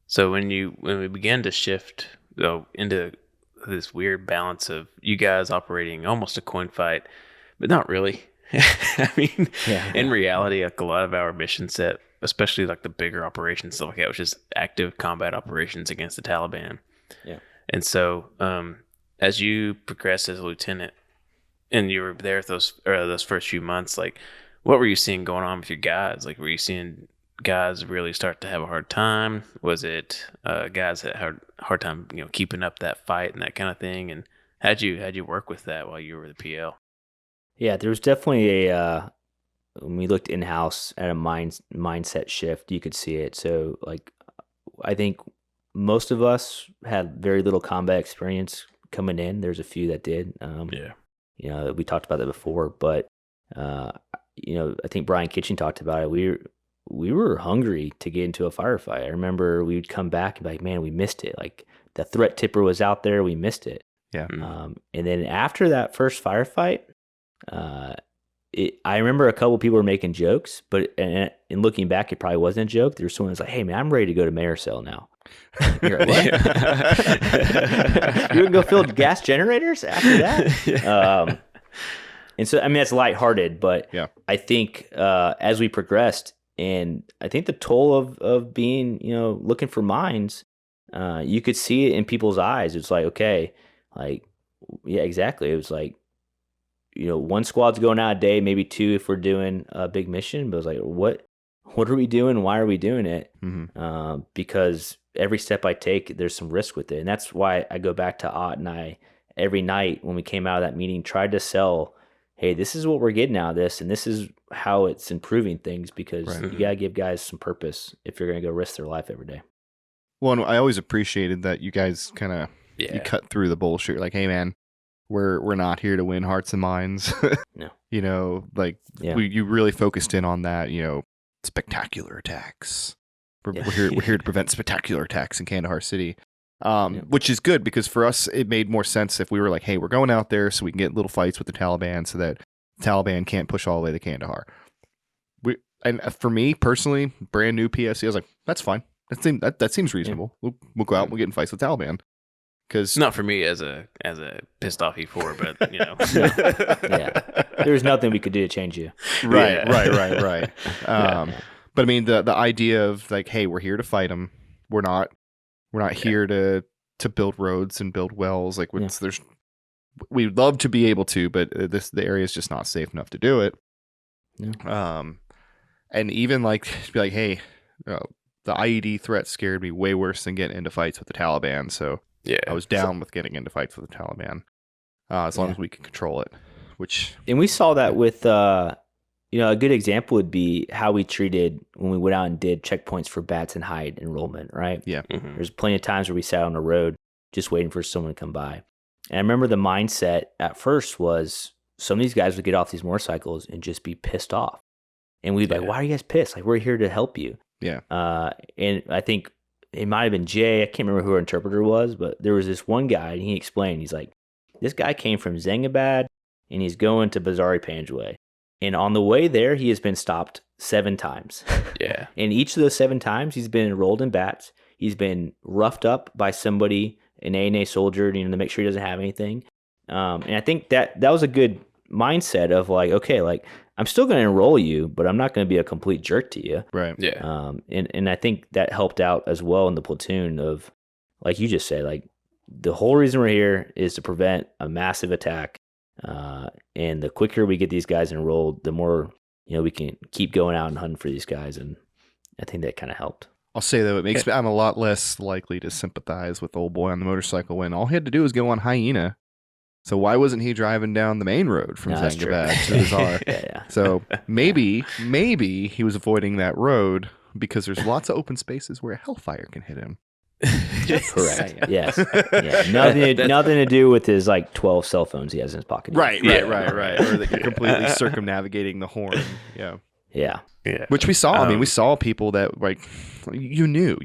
So when we began to shift into this weird balance of you guys operating almost a coin fight, but not really. I mean, in reality, like a lot of our mission set, especially like the bigger operations, stuff like that, was just active combat operations against the Taliban. Yeah. And so, as you progressed as a lieutenant, and you were there those first few months, like, what were you seeing going on with your guys? Like, were you seeing guys really start to have a hard time? Was it guys that had a hard time, keeping up that fight and that kind of thing? And how'd you work with that while you were the PL? Yeah, there was definitely when we looked in-house at a mindset shift, you could see it. So, like, I think most of us had very little combat experience coming in. There's a few that did. We talked about that before, but I think Brian Kitchen talked about it. We were hungry to get into a firefight. I remember we would come back and be like, man, we missed it. Like, the threat tipper was out there, we missed it. Yeah. And then after that first firefight, I remember a couple of people were making jokes, but in looking back, it probably wasn't a joke. There was someone who's like, "Hey man, I'm ready to go to mayor cell now." You're like, what? You're gonna go fill gas generators after that? And so, I mean, that's lighthearted, but Yeah. I think as we progressed, and I think the toll of being, looking for mines, you could see it in people's eyes. It's like, okay, like, yeah, exactly. It was like, one squad's going out a day, maybe two if we're doing a big mission. But it was like, what are we doing? Why are we doing it? Mm-hmm. Because every step I take, there's some risk with it. And that's why I go back to Ott and I every night when we came out of that meeting, tried to sell, hey, this is what we're getting out of this, and this is how it's improving things, because Right. you got to give guys some purpose if you're going to go risk their life every day. Well, and I always appreciated that you guys kind of you cut through the bullshit. Like, hey, man, we're not here to win hearts and minds. No. You really focused in on that. Spectacular attacks. We're here to prevent spectacular attacks in Kandahar City. Which is good, because for us it made more sense if we were like, hey, we're going out there so we can get little fights with the Taliban so that the Taliban can't push all the way to Kandahar. And for me personally, brand new PSC, I was like, that's fine. That seems reasonable. Yeah. We'll go out and we'll get in fights with Taliban. Because not for me as a pissed off E4, but Yeah, there's nothing we could do to change you. Right. But I mean, the idea of like, hey, we're here to fight them. We're not here to build roads and build wells. Like, we'd love to be able to, but the area is just not safe enough to do it. Yeah. And even like to be like, hey, the IED threat scared me way worse than getting into fights with the Taliban. So I was down with getting into fights with the Taliban, as long as we can control it. And we saw that with a good example would be how we treated when we went out and did checkpoints for bats and hide enrollment, right? Yeah. Mm-hmm. There's plenty of times where we sat on the road just waiting for someone to come by. And I remember the mindset at first was some of these guys would get off these motorcycles and just be pissed off. And we'd be like, why are you guys pissed? Like, we're here to help you. Yeah. And I think it might have been Jay. I can't remember who our interpreter was, but there was this one guy, and he explained, he's like, this guy came from Zengabad, and he's going to Bazari Panjway. And on the way there, he has been stopped 7 times. Yeah. And each of those 7 times, he's been enrolled in bats. He's been roughed up by somebody, an ANA soldier, to make sure he doesn't have anything. And I think that was a good mindset of like, okay, like, I'm still going to enroll you, but I'm not going to be a complete jerk to you. Right. Yeah. And I think that helped out as well in the platoon of, like you just said, like, the whole reason we're here is to prevent a massive attack. And the quicker we get these guys enrolled, the more, we can keep going out and hunting for these guys. And I think that kind of helped. I'll say though, it makes me, I'm a lot less likely to sympathize with old boy on the motorcycle when all he had to do was go on Hyena. So why wasn't he driving down the main road from Zengabad to the Czar? Yeah. So maybe he was avoiding that road because there's lots of open spaces where a Hellfire can hit him. Correct. Yes. Yeah. Nothing to do with his like 12 cell phones he has in his pocket. Right. Or that you're completely circumnavigating the horn. Yeah. Yeah. Which we saw. I mean, we saw people that like you knew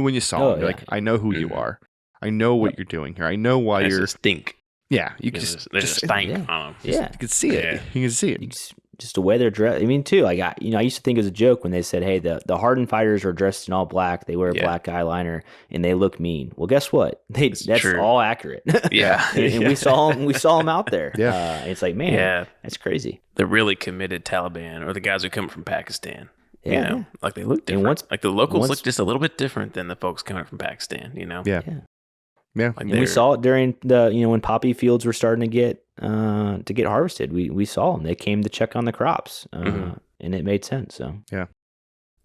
when you saw them. You're like, I know who you are. I know what you're doing here. I know why you're. A stink. Yeah, you There's can a stank on them. Yeah, you can see it. Yeah. You can see it. Just the way they're dressed. I mean, too, like I used to think as a joke when they said, "Hey, the hardened fighters are dressed in all black. They wear black eyeliner and they look mean." Well, guess what? That's true. all accurate. Yeah, and we saw them out there. Yeah, it's like, man, that's crazy. The really committed Taliban, or the guys who come from Pakistan. Yeah, like they look different. Like the locals look just a little bit different than the folks coming from Pakistan. Yeah. Like and we saw it during the when poppy fields were starting to get harvested. We saw them. They came to check on the crops, and it made sense. So yeah,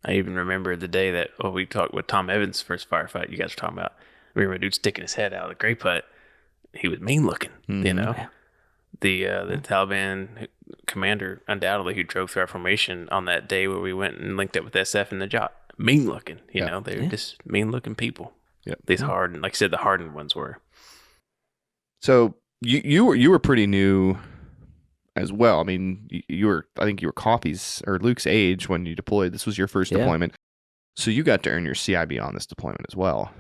I even remember the day that we talked with Tom Evans' first firefight. You guys were talking about. I remember a dude sticking his head out of the grape hut. He was mean looking. Yeah. The Taliban commander undoubtedly who drove through our formation on that day where we went and linked up with SF and the Jot. Mean looking. They were just mean looking people. Yep. These hardened, like I said, the hardened ones were. So you were pretty new as well. I mean, I think you were Coffee's or Luke's age when you deployed. This was your first deployment. So you got to earn your CIB on this deployment as well.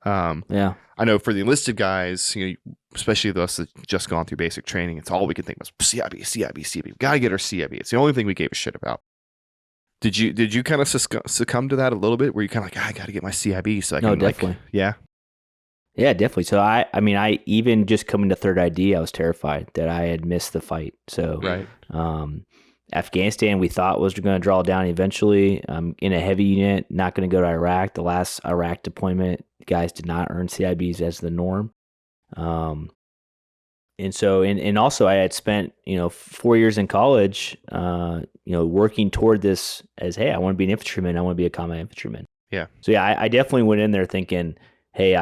Yeah. I know for the enlisted guys, especially those that just gone through basic training, it's all we could think was CIB. We gotta get our CIB. It's the only thing we gave a shit about. Did you kind of succumb to that a little bit? Where you kind of like, I gotta get my CIB so I can. No, definitely. Yeah, definitely. So I even just coming to third ID, I was terrified that I had missed the fight. So right. Afghanistan, we thought was going to draw down eventually. In a heavy unit, not going to go to Iraq. The last Iraq deployment, guys did not earn CIBs as the norm. And so, and also I had spent, 4 years in college, working toward this as, hey, I want to be an infantryman. I want to be a combat infantryman. Yeah. So yeah, I definitely went in there thinking, hey,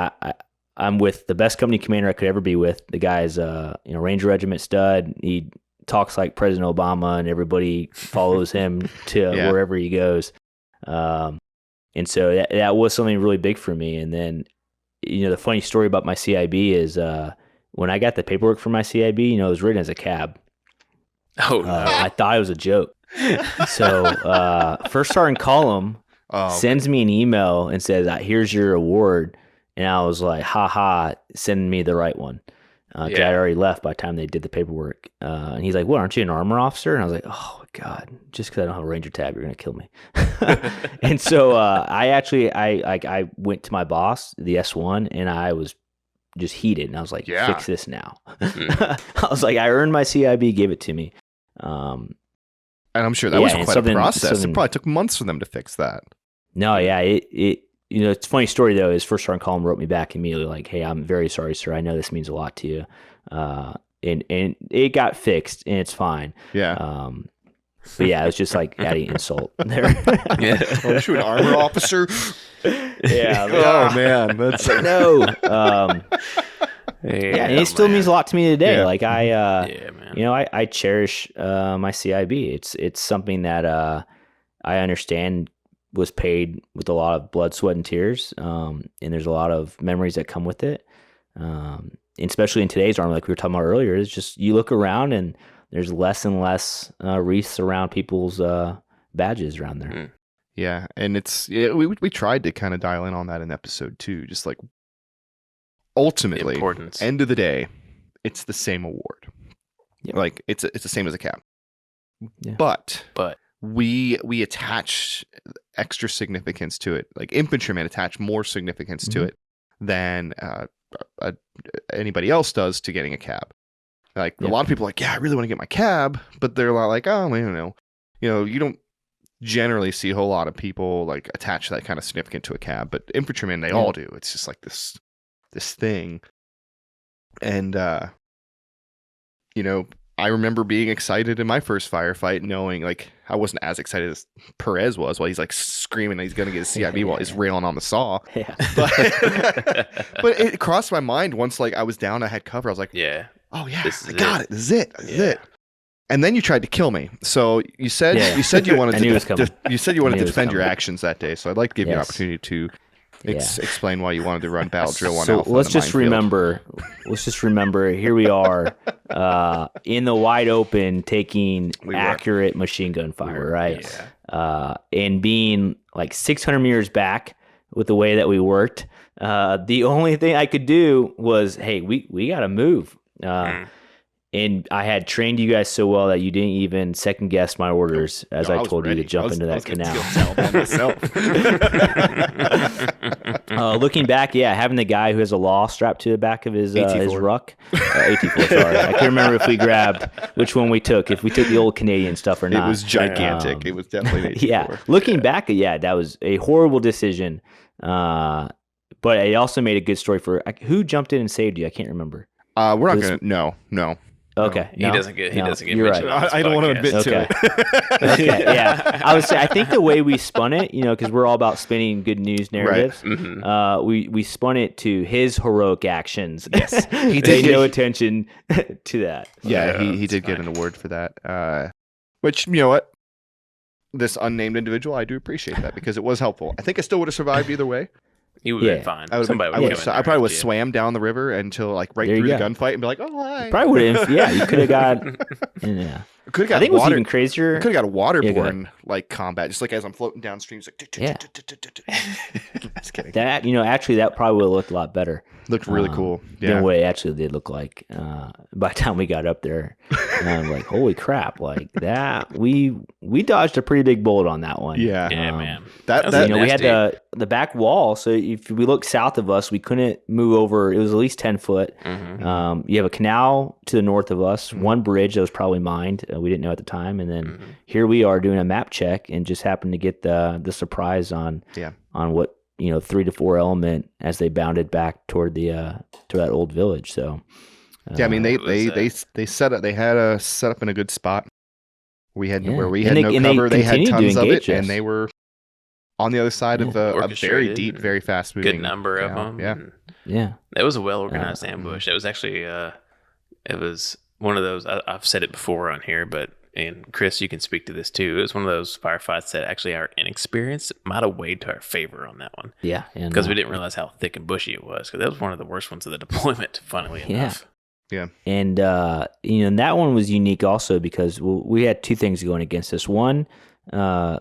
I'm with the best company commander I could ever be with. The guy's, Ranger Regiment stud. He talks like President Obama and everybody follows him to wherever he goes. And so that was something really big for me. And then, the funny story about my CIB is, when I got the paperwork for my CIB, it was written as a cab. Oh, no. I thought it was a joke. So, First Sergeant Column sends me an email and says, here's your award. And I was like, send me the right one. I had already left by the time they did the paperwork. And he's like, what, aren't you an armor officer? And I was like, oh, God, just because I don't have a Ranger tab, you're going to kill me. And so I went to my boss, the S1, and I was just heated. And I was like, fix this now. I was like, I earned my CIB, give it to me. And I'm sure that was quite a process. It probably took months for them to fix that. No, it's a funny story, though, is First Sergeant Column wrote me back immediately like, hey, I'm very sorry, sir. I know this means a lot to you. And it got fixed, and it's fine. Yeah. But yeah, it was just like adding insult there. Aren't you an armor officer? Yeah. Oh, man. That's no. And it still means a lot to me today. Yeah. Like I cherish my CIB. It's something that I understand was paid with a lot of blood, sweat, and tears. And there's a lot of memories that come with it. And especially in today's Army, like we were talking about earlier, it's just you look around and there's less and less wreaths around people's badges around there. Yeah, and we tried to kind of dial in on that in episode 2, just like ultimately, end of the day, it's the same award. Yeah. Like it's the same as a cap. Yeah. But we attach extra significance to it. Like infantrymen attach more significance to it than anybody else does to getting a cab. Like a lot of people are like, yeah, I really want to get my cab, but they're a lot like, oh, I don't know. You don't generally see a whole lot of people like attach that kind of significance to a cab, but infantrymen, they all do. It's just like this thing. And I remember being excited in my first firefight, knowing like I wasn't as excited as Perez was while he's like screaming that he's going to get a CIB while he's railing on the saw. Yeah. But it crossed my mind once like I was down, I had cover. I was like, oh yeah, I got it. This is it. This is it. And then you tried to kill me. So you said you wanted to defend your actions that day. So I'd like to give you an opportunity to explain why you wanted to run Battle Drill 1 Alpha. So let's just remember. Here we are in the wide open, taking accurate machine gun fire, right? Yeah. And being like 600 meters back with the way that we worked. The only thing I could do was, hey, we got to move. And I had trained you guys so well that you didn't even second guess my orders as I told you to jump into that canal. Looking back, having the guy who has a law strapped to the back of his ruck. AT4, sorry. I can't remember if we grabbed which one we took, if we took the old Canadian stuff or not. It was gigantic. It was definitely an AT4. Looking back, that was a horrible decision. But it also made a good story for who jumped in and saved you. I can't remember. We're not going to. No. Okay. He doesn't get you're mentioned. Right. I don't want to admit to it. Okay. Yeah. I would say I think the way we spun it, because we're all about spinning good news narratives. Right. Mm-hmm. We spun it to his heroic actions. Yes. He paid no attention to that. Yeah, he did get an award for that. Which, you know what? This unnamed individual, I do appreciate that because it was helpful. I think I still would have survived either way. You would have been fine. I probably would have swam down the river until like through the gunfight and be like, oh, hi. Probably would have. Yeah, you could have got. Yeah. Could have got I think it was even crazier. Could have got a waterborne like combat, just like as I'm floating downstream. It's like, Yeah. Just kidding. That actually that probably would have looked a lot better. Looked really cool. Than what it actually did look like. By the time we got up there, I'm like, holy crap! Like that, we dodged a pretty big bullet on that one. Yeah, man. That we had the back wall. So if we look south of us, we couldn't move over. It was at least 10 foot. Mm-hmm. You have a canal to the north of us, one bridge that was probably mined. We didn't know at the time, and then here we are doing a map check, and just happened to get the surprise on what 3 to 4 element as they bounded back toward to that old village. So I mean they set up. They had a set up in a good spot. We had where we had no cover. They had tons of it, and they were on the other side of a very deep, very fast moving. Good number of them. Yeah. It was a well organized ambush. It was actually it was one of those. I've said it before on here, but. And Chris, you can speak to this too. It was one of those firefights that actually our inexperience might have weighed to our favor on that one. Yeah. Because we didn't realize how thick and bushy it was. Because that was one of the worst ones of the deployment, funnily enough. Yeah. And, and that one was unique also because we had 2 things going against us. One,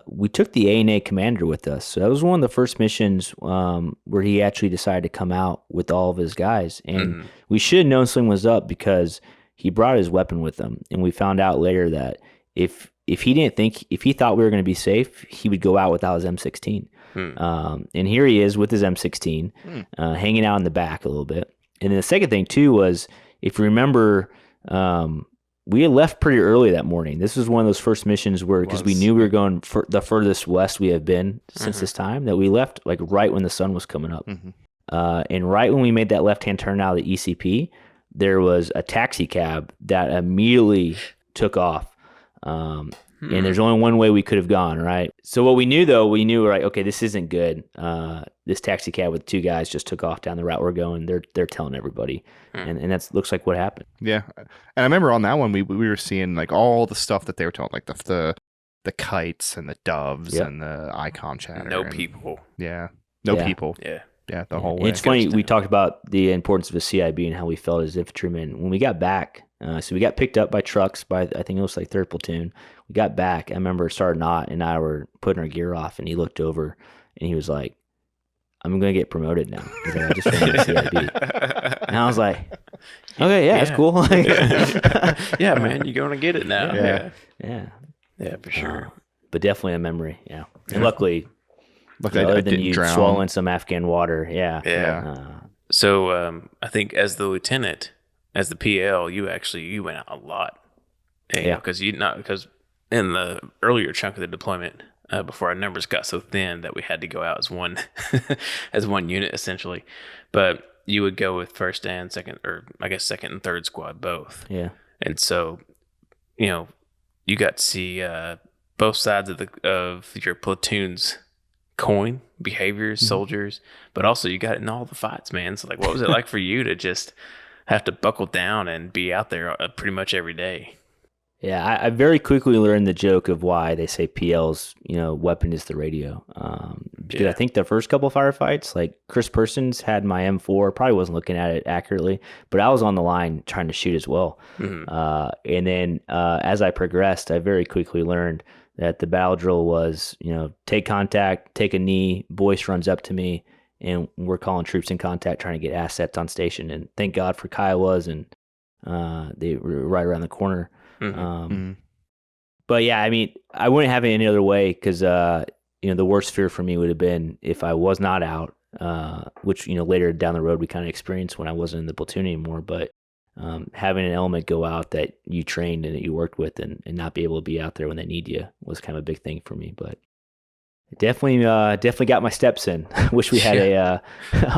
we took the A&A commander with us. So that was one of the first missions where he actually decided to come out with all of his guys. And we should have known something was up because he brought his weapon with him, and we found out later that if he thought we were going to be safe, he would go out without his M16. And here he is with his M16, hanging out in the back a little bit. And then the second thing too was, if you remember, we had left pretty early that morning. This was one of those first missions where, because we knew we were going the furthest west we have been since this time, that we left like right when the sun was coming up. And right when we made that left-hand turn out of the ECP, there was a taxi cab that immediately took off. And there's only one way we could have gone, right? So what we knew, right, okay, this isn't good. This taxi cab with 2 guys just took off down the route we're going. They're telling everybody. And that looks like what happened. Yeah. And I remember on that one, we were seeing like all the stuff that they were telling, like the kites and the doves and the icon chatter. No people. Yeah. No people. Yeah. Yeah, the whole way. And it's funny, we talked about the importance of a CIB and how we felt as infantrymen. When we got back, so we got picked up by trucks by, I think it was like 3rd Platoon. We got back. I remember Sergeant Ott and I were putting our gear off, and he looked over and he was like, I'm going to get promoted now. He's like, I just ran the CIB. And I was like, okay, yeah, that's cool. Yeah, man, you're going to get it now. Yeah, for sure. But definitely a memory, And luckily, other than you drown. swallowing some Afghan water, So I think as the lieutenant, as the PL, you went out a lot, because in the earlier chunk of the deployment, before our numbers got so thin that we had to go out as one as one unit essentially, but you would go with 1st and 2nd, or I guess 2nd and 3rd squad both. Yeah, and so you got to see both sides of your platoon's coin, behaviors, soldiers, but also you got it in all the fights, man. So like, what was it like for you to just have to buckle down and be out there pretty much every day? Yeah, I very quickly learned the joke of why they say PL's weapon is the radio. Because I think the first couple firefights, like Chris Persons had my M4, probably wasn't looking at it accurately, but I was on the line trying to shoot as well. And then as I progressed, I very quickly learned that the battle drill was, take contact, take a knee, Boyce runs up to me, and we're calling troops in contact, trying to get assets on station. And thank God for Kiowas, and they were right around the corner. But yeah, I mean, I wouldn't have it any other way, because the worst fear for me would have been if I was not out, which later down the road we kind of experienced when I wasn't in the platoon anymore. But having an element go out that you trained and that you worked with, and not be able to be out there when they need you, was kind of a big thing for me. But definitely got my steps in. Wish we had a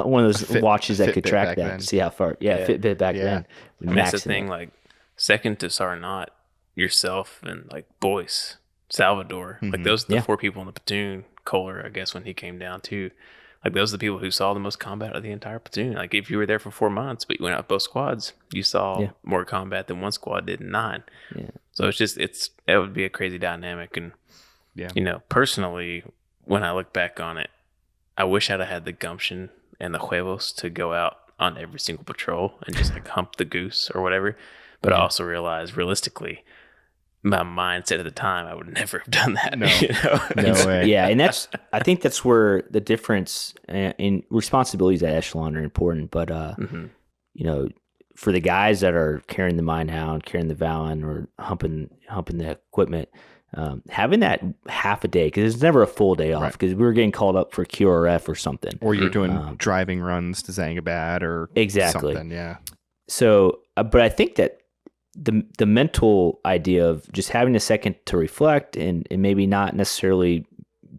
one of those watches that could track that to see how far. Fitbit back then. And that's the thing, like second to Sarnat, yourself, and like Boyce, Salvador, like those are the 4 people in the platoon. Kohler, I guess, when he came down too. Like, those are the people who saw the most combat of the entire platoon. Like, if you were there for 4 months, but you went out with both squads, you saw more combat than one squad did in 9. Yeah. So it would be a crazy dynamic. And, personally, when I look back on it, I wish I'd have had the gumption and the huevos to go out on every single patrol and just like hump the goose or whatever. But I also realized, realistically, my mindset at the time, I would never have done that. No. You know? No way. Yeah, and I think that's where the difference in responsibilities at echelon are important. But you know, for the guys that are carrying the mine hound, carrying the Valen, or humping the equipment, having that half a day, because it's never a full day off, because we were getting called up for QRF or something, or you're doing driving runs to Zangabad or exactly something. Yeah. So, but I think that the mental idea of just having a second to reflect and maybe not necessarily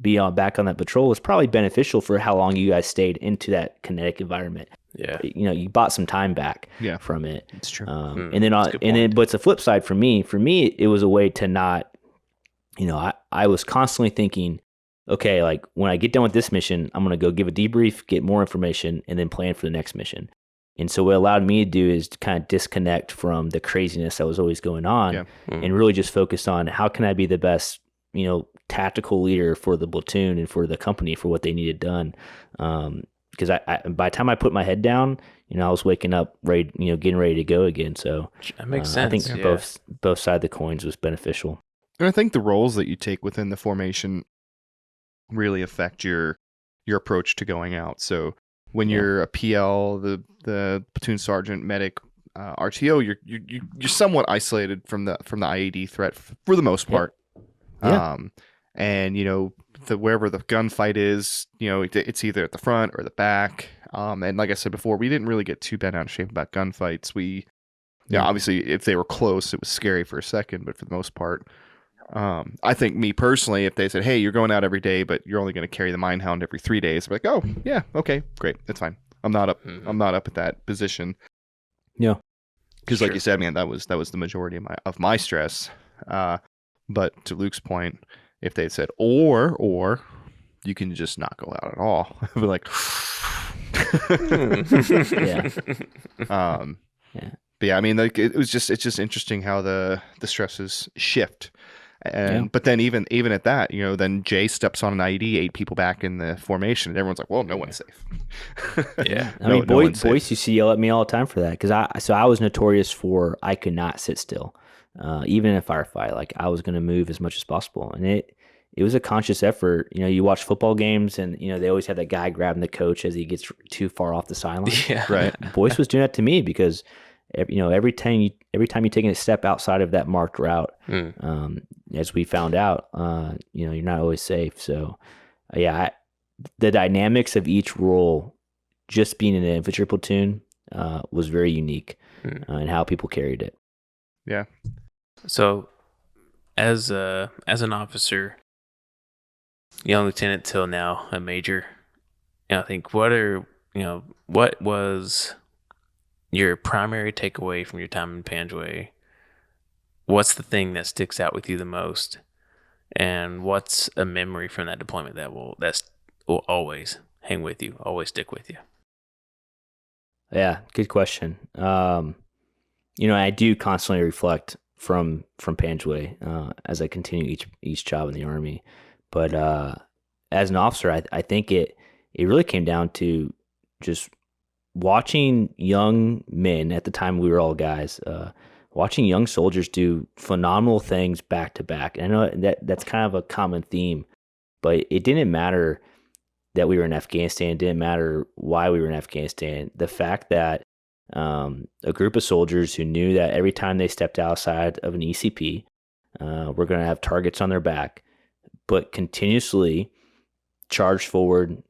be back on that patrol is probably beneficial for how long you guys stayed into that kinetic environment. Yeah, you know, you bought some time back from it. It's true. And then but it's a flip side for me. For me, it was a way to not, you know, I was constantly thinking, okay, like when I get done with this mission, I'm going to go give a debrief, get more information, and then plan for the next mission. And so what it allowed me to do is to kind of disconnect from the craziness that was always going on and really just focus on how can I be the best, you know, tactical leader for the platoon and for the company for what they needed done. Because I by the time I put my head down, you know, I was waking up ready, you know, getting ready to go again. So that makes sense. I think both sides of the coins was beneficial. And I think the roles that you take within the formation really affect your approach to going out. So when you're a PL, the platoon sergeant, medic, RTO, you're somewhat isolated from the IED threat for the most part. Yeah. And you know, wherever the gunfight is, you know, it's either at the front or the back. And like I said before, we didn't really get too bent out of shape about gunfights. Obviously, if they were close, it was scary for a second, but for the most part, I think me personally, if they said, "Hey, you're going out every day, but you're only going to carry the mine hound every 3 days," I'm like, "Oh, yeah, okay, great, that's fine. I'm not up at that position." Yeah, because like you said, man, that was the majority of my stress. But to Luke's point, if they said, or you can just not go out at all, I'd be like, But yeah, I mean, like it's just interesting how the stresses shift. And but then even at that, you know, then Jay steps on an IED, 8 people back in the formation, and everyone's like, "Well, no one's safe." I mean, boys used to yell at me all the time for that because I was notorious for I could not sit still, even in a firefight. Like I was going to move as much as possible, and it was a conscious effort. You know, you watch football games, and you know they always have that guy grabbing the coach as he gets too far off the sideline. Yeah, right. Boyce was doing that to me because, you know, every time you're taking a step outside of that marked route, as we found out, you know, you're not always safe. So, the dynamics of each role, just being in an infantry platoon, was very unique, and how people carried it. Yeah. So, as an officer, young lieutenant till now a major, you know, I think what was your primary takeaway from your time in Panjway? What's the thing that sticks out with you the most? And what's a memory from that deployment that will always hang with you, always stick with you? Yeah, good question. You know, I do constantly reflect from Panjway as I continue each job in the Army. But as an officer, I think it really came down to just watching young men. At the time we were all guys, watching young soldiers do phenomenal things back to back. And I know that's kind of a common theme, but it didn't matter that we were in Afghanistan. It didn't matter why we were in Afghanistan. The fact that a group of soldiers who knew that every time they stepped outside of an ECP, we're going to have targets on their back, but continuously charged forward,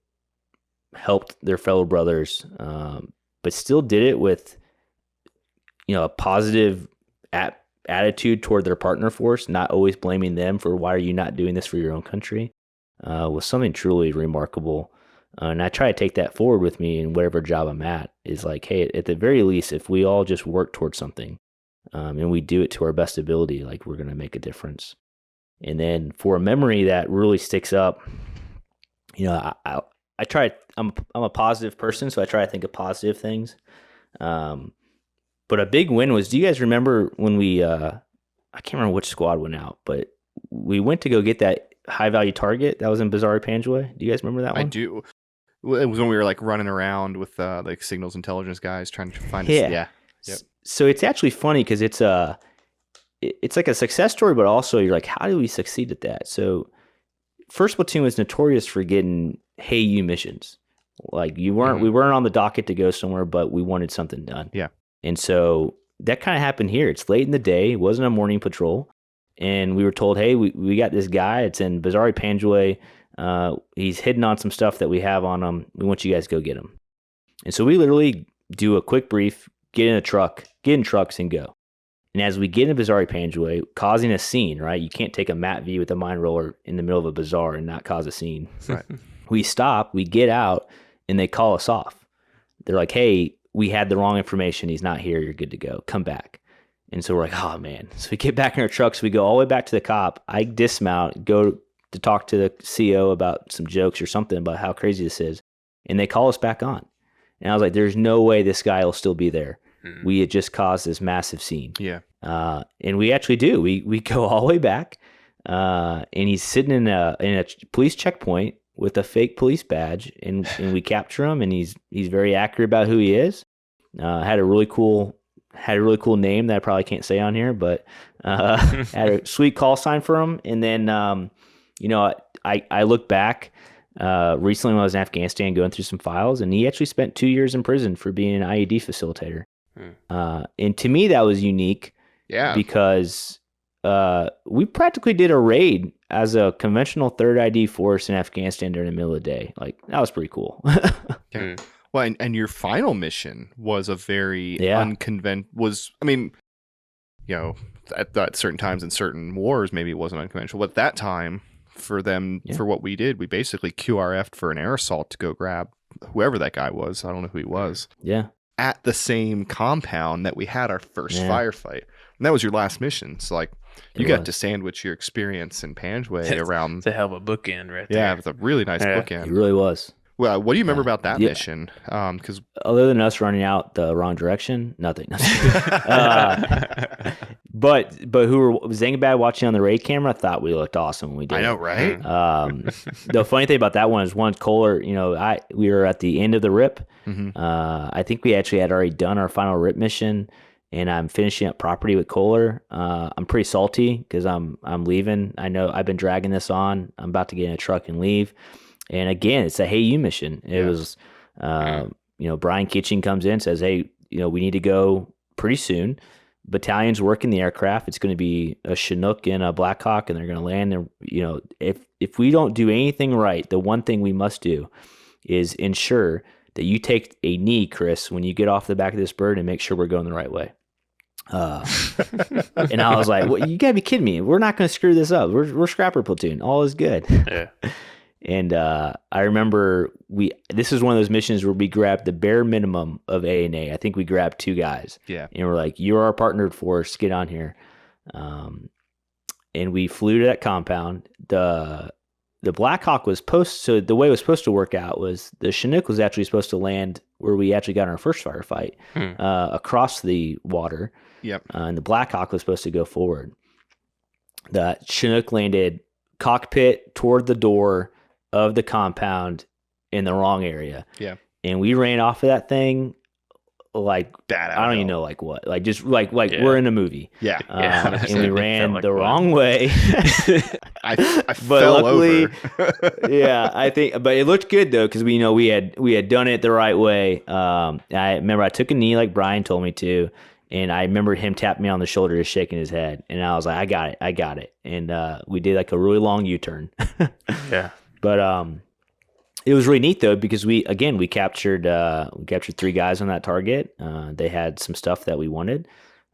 helped their fellow brothers, but still did it with, you know, a positive attitude toward their partner force, not always blaming them for why are you not doing this for your own country, was something truly remarkable. And I try to take that forward with me in whatever job I'm at, is like, hey, at the very least, if we all just work towards something, and we do it to our best ability, like we're going to make a difference. And then for a memory that really sticks up, you know, I try. I'm a positive person, so I try to think of positive things. But a big win was, do you guys remember when we, I can't remember which squad went out, but we went to go get that high value target that was in Bazaar Panjway? Do you guys remember that one? I do. It was when we were like running around with like signals intelligence guys trying to find us. Yeah. Yep. So it's actually funny because it's it's like a success story, but also you're like, how do we succeed at that? So first platoon was notorious for getting hey you missions. Like we weren't on the docket to go somewhere, but we wanted something done. Yeah. And so that kind of happened here. It's late in the day. It wasn't a morning patrol. And we were told, hey, we got this guy. It's in Bazari Panjway. He's hidden on some stuff that we have on him. We want you guys to go get him. And so we literally do a quick brief, get in trucks and go. And as we get into Bazari Panjway, causing a scene, right? You can't take a mat V with a mine roller in the middle of a bazaar and not cause a scene. Right. We stop, we get out, and they call us off. They're like, hey, we had the wrong information. He's not here. You're good to go. Come back. And so we're like, oh, man. So we get back in our trucks. We go all the way back to the COP. I dismount, go to talk to the CO about some jokes or something about how crazy this is. And they call us back on. And I was like, there's no way this guy will still be there. We had just caused this massive scene. Yeah. And we actually do. We go all the way back. And he's sitting in a police checkpoint with a fake police badge. And we capture him. And he's very accurate about who he is. Had a really cool name that I probably can't say on here, but had a sweet call sign for him. And then, I look back recently when I was in Afghanistan going through some files, and he actually spent 2 years in prison for being an IED facilitator. And to me, that was unique. Yeah. Because we practically did a raid as a conventional third ID force in Afghanistan during the middle of the day. Like, that was pretty cool. Yeah. Well, and your final mission was a very at certain times in certain wars, maybe it wasn't unconventional. But at that time, for them, for what we did, we basically QRF'd for an air assault to go grab whoever that guy was. I don't know who he was. Yeah. At the same compound that we had our first firefight. And that was your last mission. So, like, you got to sandwich your experience in Panjway around. It's a hell of a bookend right there. Yeah, it was a really nice bookend. It really was. Well, what do you remember about that mission? Because other than us running out the wrong direction, nothing. But who were Zangabad watching on the raid camera thought we looked awesome when we did. I know, right? The funny thing about that one is Kohler. We were at the end of the RIP. Mm-hmm. I think we actually had already done our final RIP mission, and I'm finishing up property with Kohler. I'm pretty salty because I'm leaving. I know I've been dragging this on. I'm about to get in a truck and leave. And again, it's a hey you mission. It was, Brian Kitching comes in, says, hey, we need to go pretty soon. Battalion's working the aircraft. It's going to be a Chinook and a Black Hawk, and they're going to land. And if we don't do anything right, the one thing we must do is ensure that you take a knee, Chris, when you get off the back of this bird, and make sure we're going the right way. And I was like, well, you gotta be kidding me. We're not going to screw this up. We're scrapper platoon. All is good. Yeah. And I remember this is one of those missions where we grabbed the bare minimum of A&A. I think we grabbed 2 guys. Yeah. And we're like, you're our partnered force. Get on here. And we flew to that compound. The Black Hawk was so the way it was supposed to work out was the Chinook was actually supposed to land where we actually got in our first firefight, across the water. Yep. And the Black Hawk was supposed to go forward. The Chinook landed cockpit toward the door of the compound in the wrong area. Yeah. And we ran off of that thing like that. I don't even know like what. Like just like we're in a movie. Yeah. And we ran the wrong way. I fell over. Yeah, I think, but it looked good though because we had done it the right way. I remember I took a knee like Brian told me to, and I remember him tapping me on the shoulder, just shaking his head, and I was like, I got it, and we did like a really long U-turn. Yeah. But it was really neat though because we captured 3 guys on that target. They had some stuff that we wanted.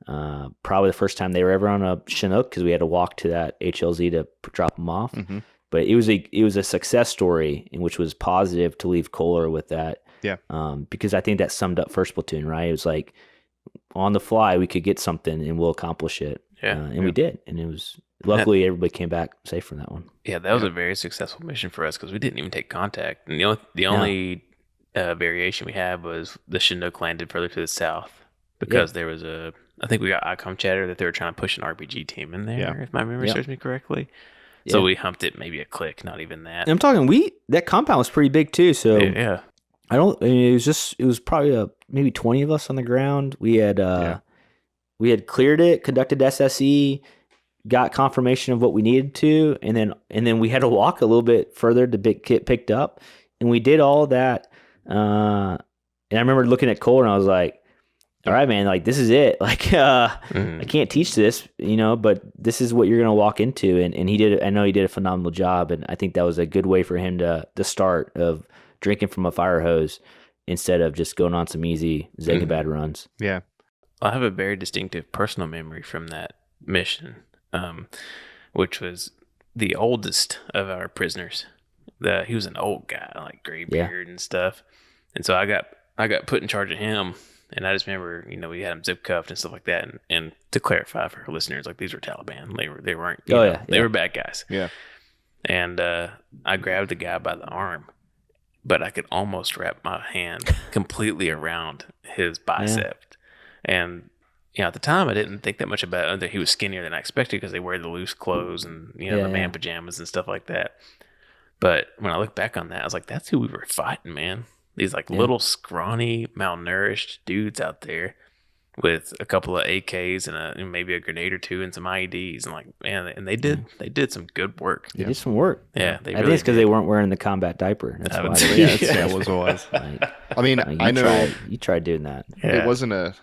Probably the first time they were ever on a Chinook because we had to walk to that HLZ to drop them off. Mm-hmm. But it was a success story in which was positive to leave Kohler with that. Yeah. Because I think that summed up first platoon, right? It was like on the fly we could get something and we'll accomplish it. Yeah. And we did, and it was. Luckily, everybody came back safe from that one. Yeah, that was a very successful mission for us because we didn't even take contact. And the only variation we had was the Chinook landed further to the south because there was I think we got ICOM chatter that they were trying to push an RPG team in there, if my memory serves me correctly. Yeah. So we humped it maybe a click, not even that. And I'm talking, that compound was pretty big too. So yeah. It was probably maybe 20 of us on the ground. We had, we had cleared it, conducted SSE, got confirmation of what we needed to, and then we had to walk a little bit further to get picked up, and we did all that. And I remember looking at Cole and I was like, all right, man, like this is it. Like I can't teach this, but this is what you're gonna walk into. And he did. I know he did a phenomenal job, and I think that was a good way for him to start of drinking from a fire hose instead of just going on some easy Zegabad runs. Yeah. I have a very distinctive personal memory from that mission, which was the oldest of our prisoners. He was an old guy, like gray beard and stuff. And so I got put in charge of him. And I just remember, we had him zip cuffed and stuff like that. And to clarify for our listeners, like these were Taliban. They weren't, they were bad guys. Yeah. And I grabbed the guy by the arm, but I could almost wrap my hand completely around his bicep. And, at the time I didn't think that much about it. He was skinnier than I expected because they wear the loose clothes and, the man pajamas and stuff like that. But when I look back on that, I was like, that's who we were fighting, man. These little scrawny, malnourished dudes out there with a couple of AKs and maybe a grenade or two and some IEDs, and they did some good work. They did some work. Yeah, I think it's because they weren't wearing the combat diaper. That's why. That was what it was. I mean, I know you tried doing that. Yeah. It wasn't a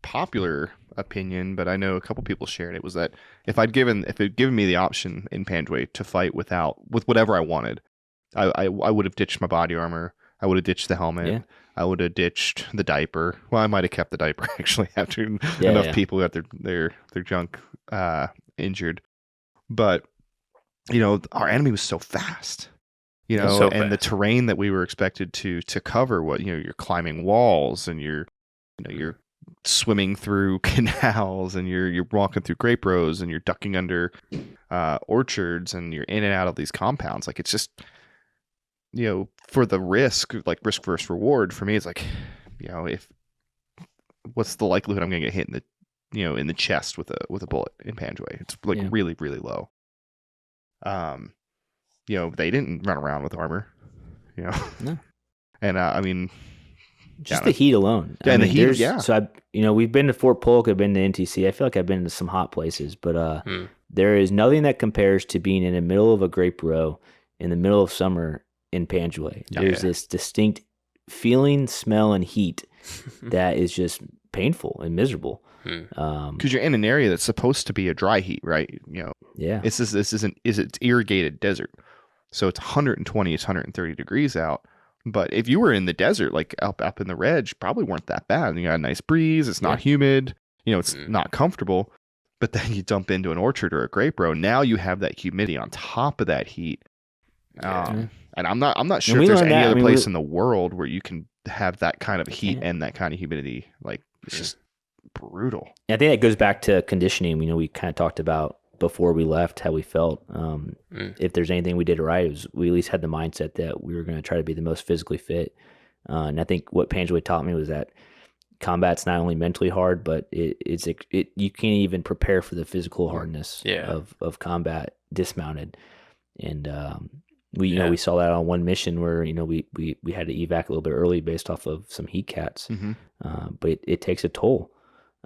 popular opinion, but I know a couple people shared it. Was that if it given me the option in Panjway to fight with whatever I wanted, I would have ditched my body armor. I would have ditched the helmet. Yeah. I would have ditched the diaper. Well, I might have kept the diaper actually after enough people got their junk injured. But our enemy was so fast. The terrain that we were expected to cover, you're climbing walls and you're swimming through canals and you're walking through grape rows and you're ducking under orchards and you're in and out of these compounds. Like it's just for the risk versus reward for me, it's like, if what's the likelihood I'm going to get hit in the, in the chest with a bullet in Panjway? It's really, really low. They didn't run around with armor, No. And I mean, just the heat alone. Yeah, and the heat. Yeah. So we've been to Fort Polk. I've been to NTC. I feel like I've been to some hot places, but there is nothing that compares to being in the middle of a grape row in the middle of summer in Panjway. There's this distinct feeling, smell, and heat that is just painful and miserable. Because you're in an area that's supposed to be a dry heat, right? It's irrigated desert, so it's 120, it's 130 degrees out. But if you were in the desert, like up in the Reg, probably weren't that bad. You got a nice breeze. It's not humid. It's not comfortable. But then you dump into an orchard or a grape row. Now you have that humidity on top of that heat. And I'm not sure if there's any other place in the world where you can have that kind of heat and that kind of humidity. Like it's just brutal. I think that goes back to conditioning. We kind of talked about before we left how we felt. If there's anything we did right, it was we at least had the mindset that we were going to try to be the most physically fit. And I think what Panjway taught me was that combat's not only mentally hard, but you can't even prepare for the physical hardness of combat dismounted. And we saw that on one mission where we had to evac a little bit early based off of some heat cats, but it takes a toll.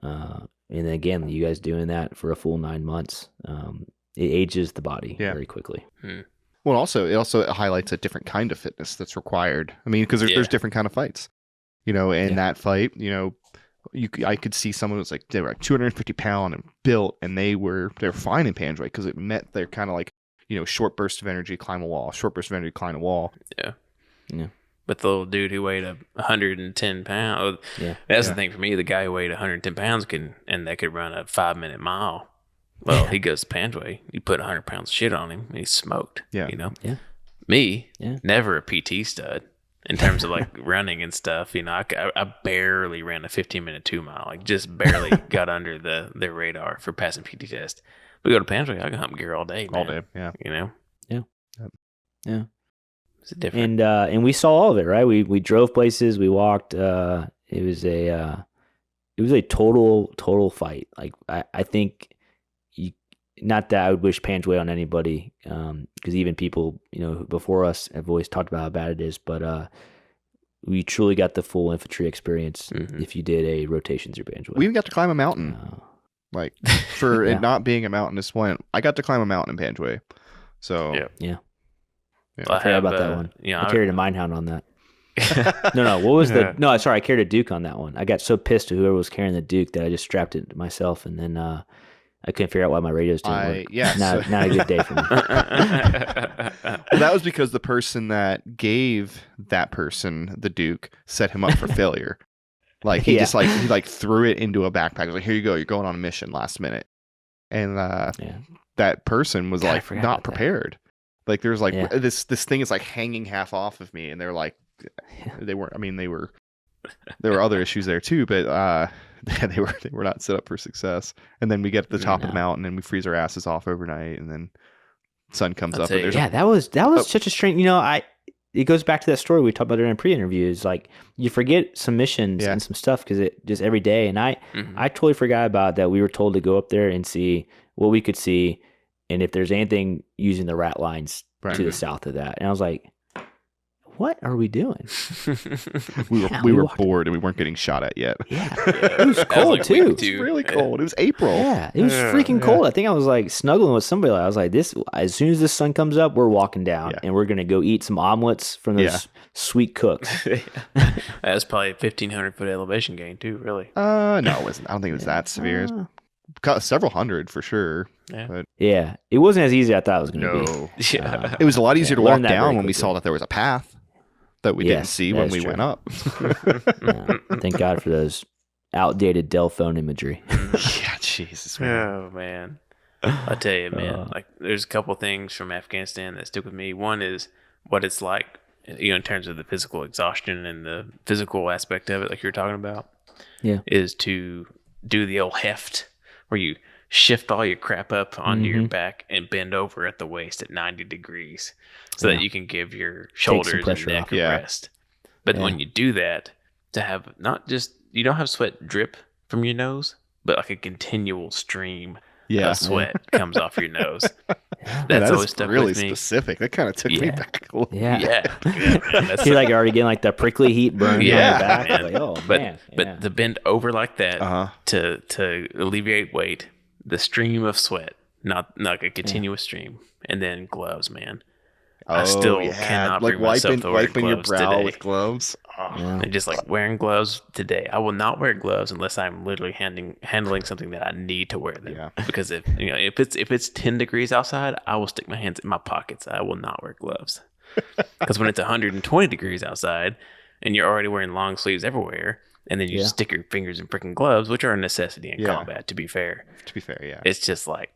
And then again, you guys doing that for a full 9 months, it ages the body very quickly. Well, it also highlights a different kind of fitness that's required. I mean, because there's different kind of fights. That fight, I could see someone who was they were like 250 pound and built, and they were fine in Panjway because it met their kind of like. Short burst of energy, climb a wall. Short burst of energy, climb a wall. Yeah. But the little dude who weighed 110 pounds, that's the thing for me. The guy who weighed 110 pounds could run a 5-minute mile. Well, he goes to Panjway. You put 100 pounds of shit on him, and he's smoked. Yeah. Me, never a PT stud in terms of running and stuff. I barely ran a 15-minute 2-mile. Just barely got under the radar for passing PT test. We go to Panjway, I can hump gear all day, man. All day, yeah. Yeah. It's different. And we saw all of it, right? We drove places, we walked. It was a total fight. Like I think, not that I would wish Panjway on anybody, because even people before us have always talked about how bad it is. But we truly got the full infantry experience if you did a rotation through Panjway. We even got to climb a mountain. Like for it not being a mountainous point, I got to climb a mountain in Panjway. So yeah. Well, I forgot about that one. Yeah, I carried a Minehound on that. No. What was the? No, sorry, I carried a Duke on that one. I got so pissed at whoever was carrying the Duke that I just strapped it myself, and then I couldn't figure out why my radios didn't work. Yeah, not a good day for me. That was because the person that gave that person the Duke set him up for failure. Like he just he threw it into a backpack. Like, here you go, you're going on a mission last minute, and that person was not prepared. Like there's this thing is like hanging half off of me, and they're like, they weren't. I mean, there were other issues there too, but they were not set up for success. And then we get to the top of the mountain, and we freeze our asses off overnight, and then sun comes up. And that was such a strange. It goes back to that story we talked about during pre-interviews. Like you forget some missions and some stuff because it just every day. And I totally forgot about that. We were told to go up there and see what we could see, and if there's anything using the rat lines to the south of that. And I was like, what are we doing? we were bored and we weren't getting shot at yet. Yeah. It was cold too. It was really cold. It was April. Yeah, it was freaking cold. I think I was like snuggling with somebody. I was like, as soon as the sun comes up, we're walking down and we're going to go eat some omelets from those sweet cooks. That's probably a 1,500-foot elevation gain too, really. No, it wasn't. I don't think it was that severe. Several hundred for sure. Yeah. But it wasn't as easy as I thought it was going to be. Yeah. It was a lot easier to walk down when we saw that there was a path that we didn't see when we went up. Thank God for those outdated Dell phone imagery. Yeah, Jesus, man. Oh, man. I tell you, man, like there's a couple things from Afghanistan that stick with me. One is what it's like, in terms of the physical exhaustion and the physical aspect of it, like you were talking about. Yeah. Is to do the old heft where you shift all your crap up onto your back and bend over at the waist at 90 degrees so that you can give your shoulders and neck a rest. But when you do that, to have you don't have sweat drip from your nose, but like a continual stream of sweat comes off your nose. That's always stuck really with me. Specific. That kind of took me back a little. Yeah. You're like already getting like the prickly heat burn on your back. Man. Like, but to bend over like that to alleviate weight, the stream of sweat, not like a continuous stream, and then gloves, man. I still cannot bring myself to wear wiping your gloves brow today. with gloves. And just like wearing gloves today. I will not wear gloves unless I'm literally handling something that I need to wear them. Yeah. Because if it's 10 degrees outside, I will stick my hands in my pockets. I will not wear gloves. Because when it's 120 degrees outside and you're already wearing long sleeves everywhere, and then you stick your fingers in freaking gloves, which are a necessity in combat, to be fair. It's just like,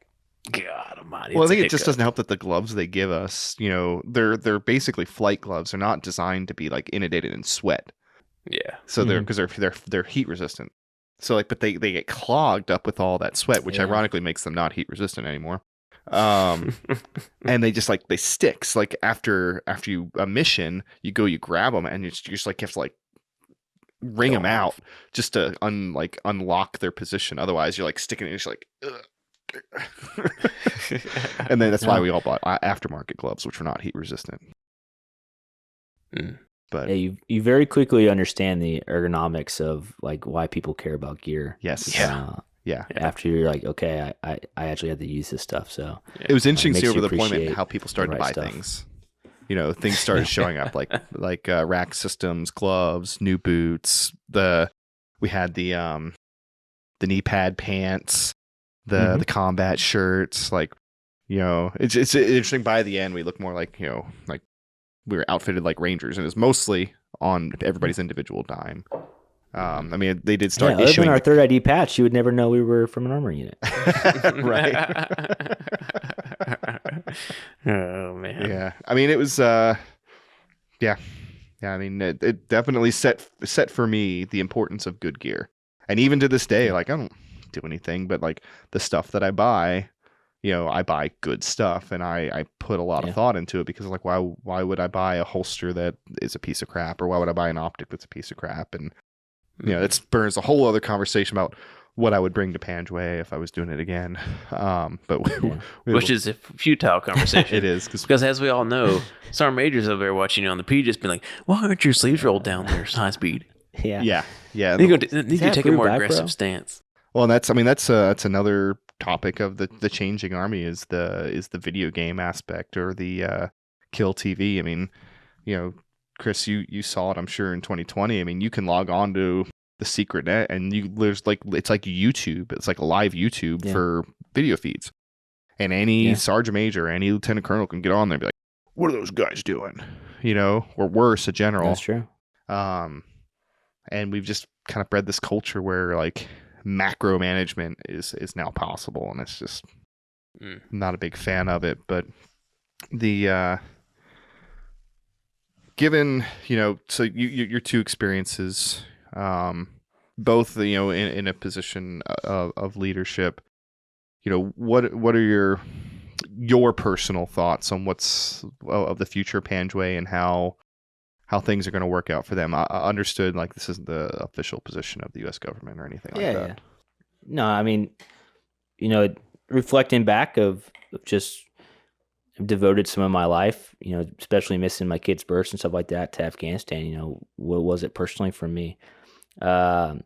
God almighty. Well, I think it just doesn't help that the gloves they give us, they're basically flight gloves. They're not designed to be like inundated in sweat. Yeah. So they're heat resistant. So but they get clogged up with all that sweat, which ironically makes them not heat resistant anymore. And they just they stick. So like after a mission, you grab them and you just like have to wring them out just to unlock their position. Otherwise, you're sticking it. You're just like, ugh. And then that's why we all bought aftermarket gloves, which were not heat resistant. But you very quickly understand the ergonomics of why people care about gear. Yes. After you're like, okay, I actually have to use this stuff. So it was interesting to see over the deployment how people started to buy things. Things started showing up like rack systems, gloves, new boots. We had the knee pad pants, the combat shirts. It's interesting. By the end, we look more like we were outfitted like Rangers, and it was mostly on everybody's individual dime. I mean, they did start issuing. Other than our third ID patch, you would never know we were from an armor unit. Right. Oh man. Yeah. I mean, it was. Yeah. I mean, it definitely set for me the importance of good gear, and even to this day, I don't do anything, but the stuff that I buy, I buy good stuff, and I put a lot of thought into it because why would I buy a holster that is a piece of crap, or why would I buy an optic that's a piece of crap? And it spurs a whole other conversation about what I would bring to Panjway if I was doing it again. But which is a futile conversation. It is because as we all know, Sergeant Majors over there watching you on the P just been like, "Why aren't your sleeves rolled down there, high speed?" Yeah. You need to take a more aggressive stance. Well, and that's another topic of the changing army is the video game aspect or the kill TV. I mean, Chris, you saw it, I'm sure, in 2020. I mean, you can log on to the secret net and it's like YouTube. It's like a live YouTube for video feeds. And any sergeant major, any lieutenant colonel can get on there and be like, what are those guys doing? Or worse, a general. That's true. And we've just kind of bred this culture where like macro management is now possible, and it's just I'm not a big fan of it. But the given so your two experiences, both in a position of leadership, what are your personal thoughts on what's of the future of Panjway and how things are going to work out for them? I understood like this isn't the official position of the U.S. government or anything like that. Yeah. No, I mean, reflecting back of just devoted some of my life, especially missing my kids' births and stuff like that to Afghanistan. What was it personally for me? I'll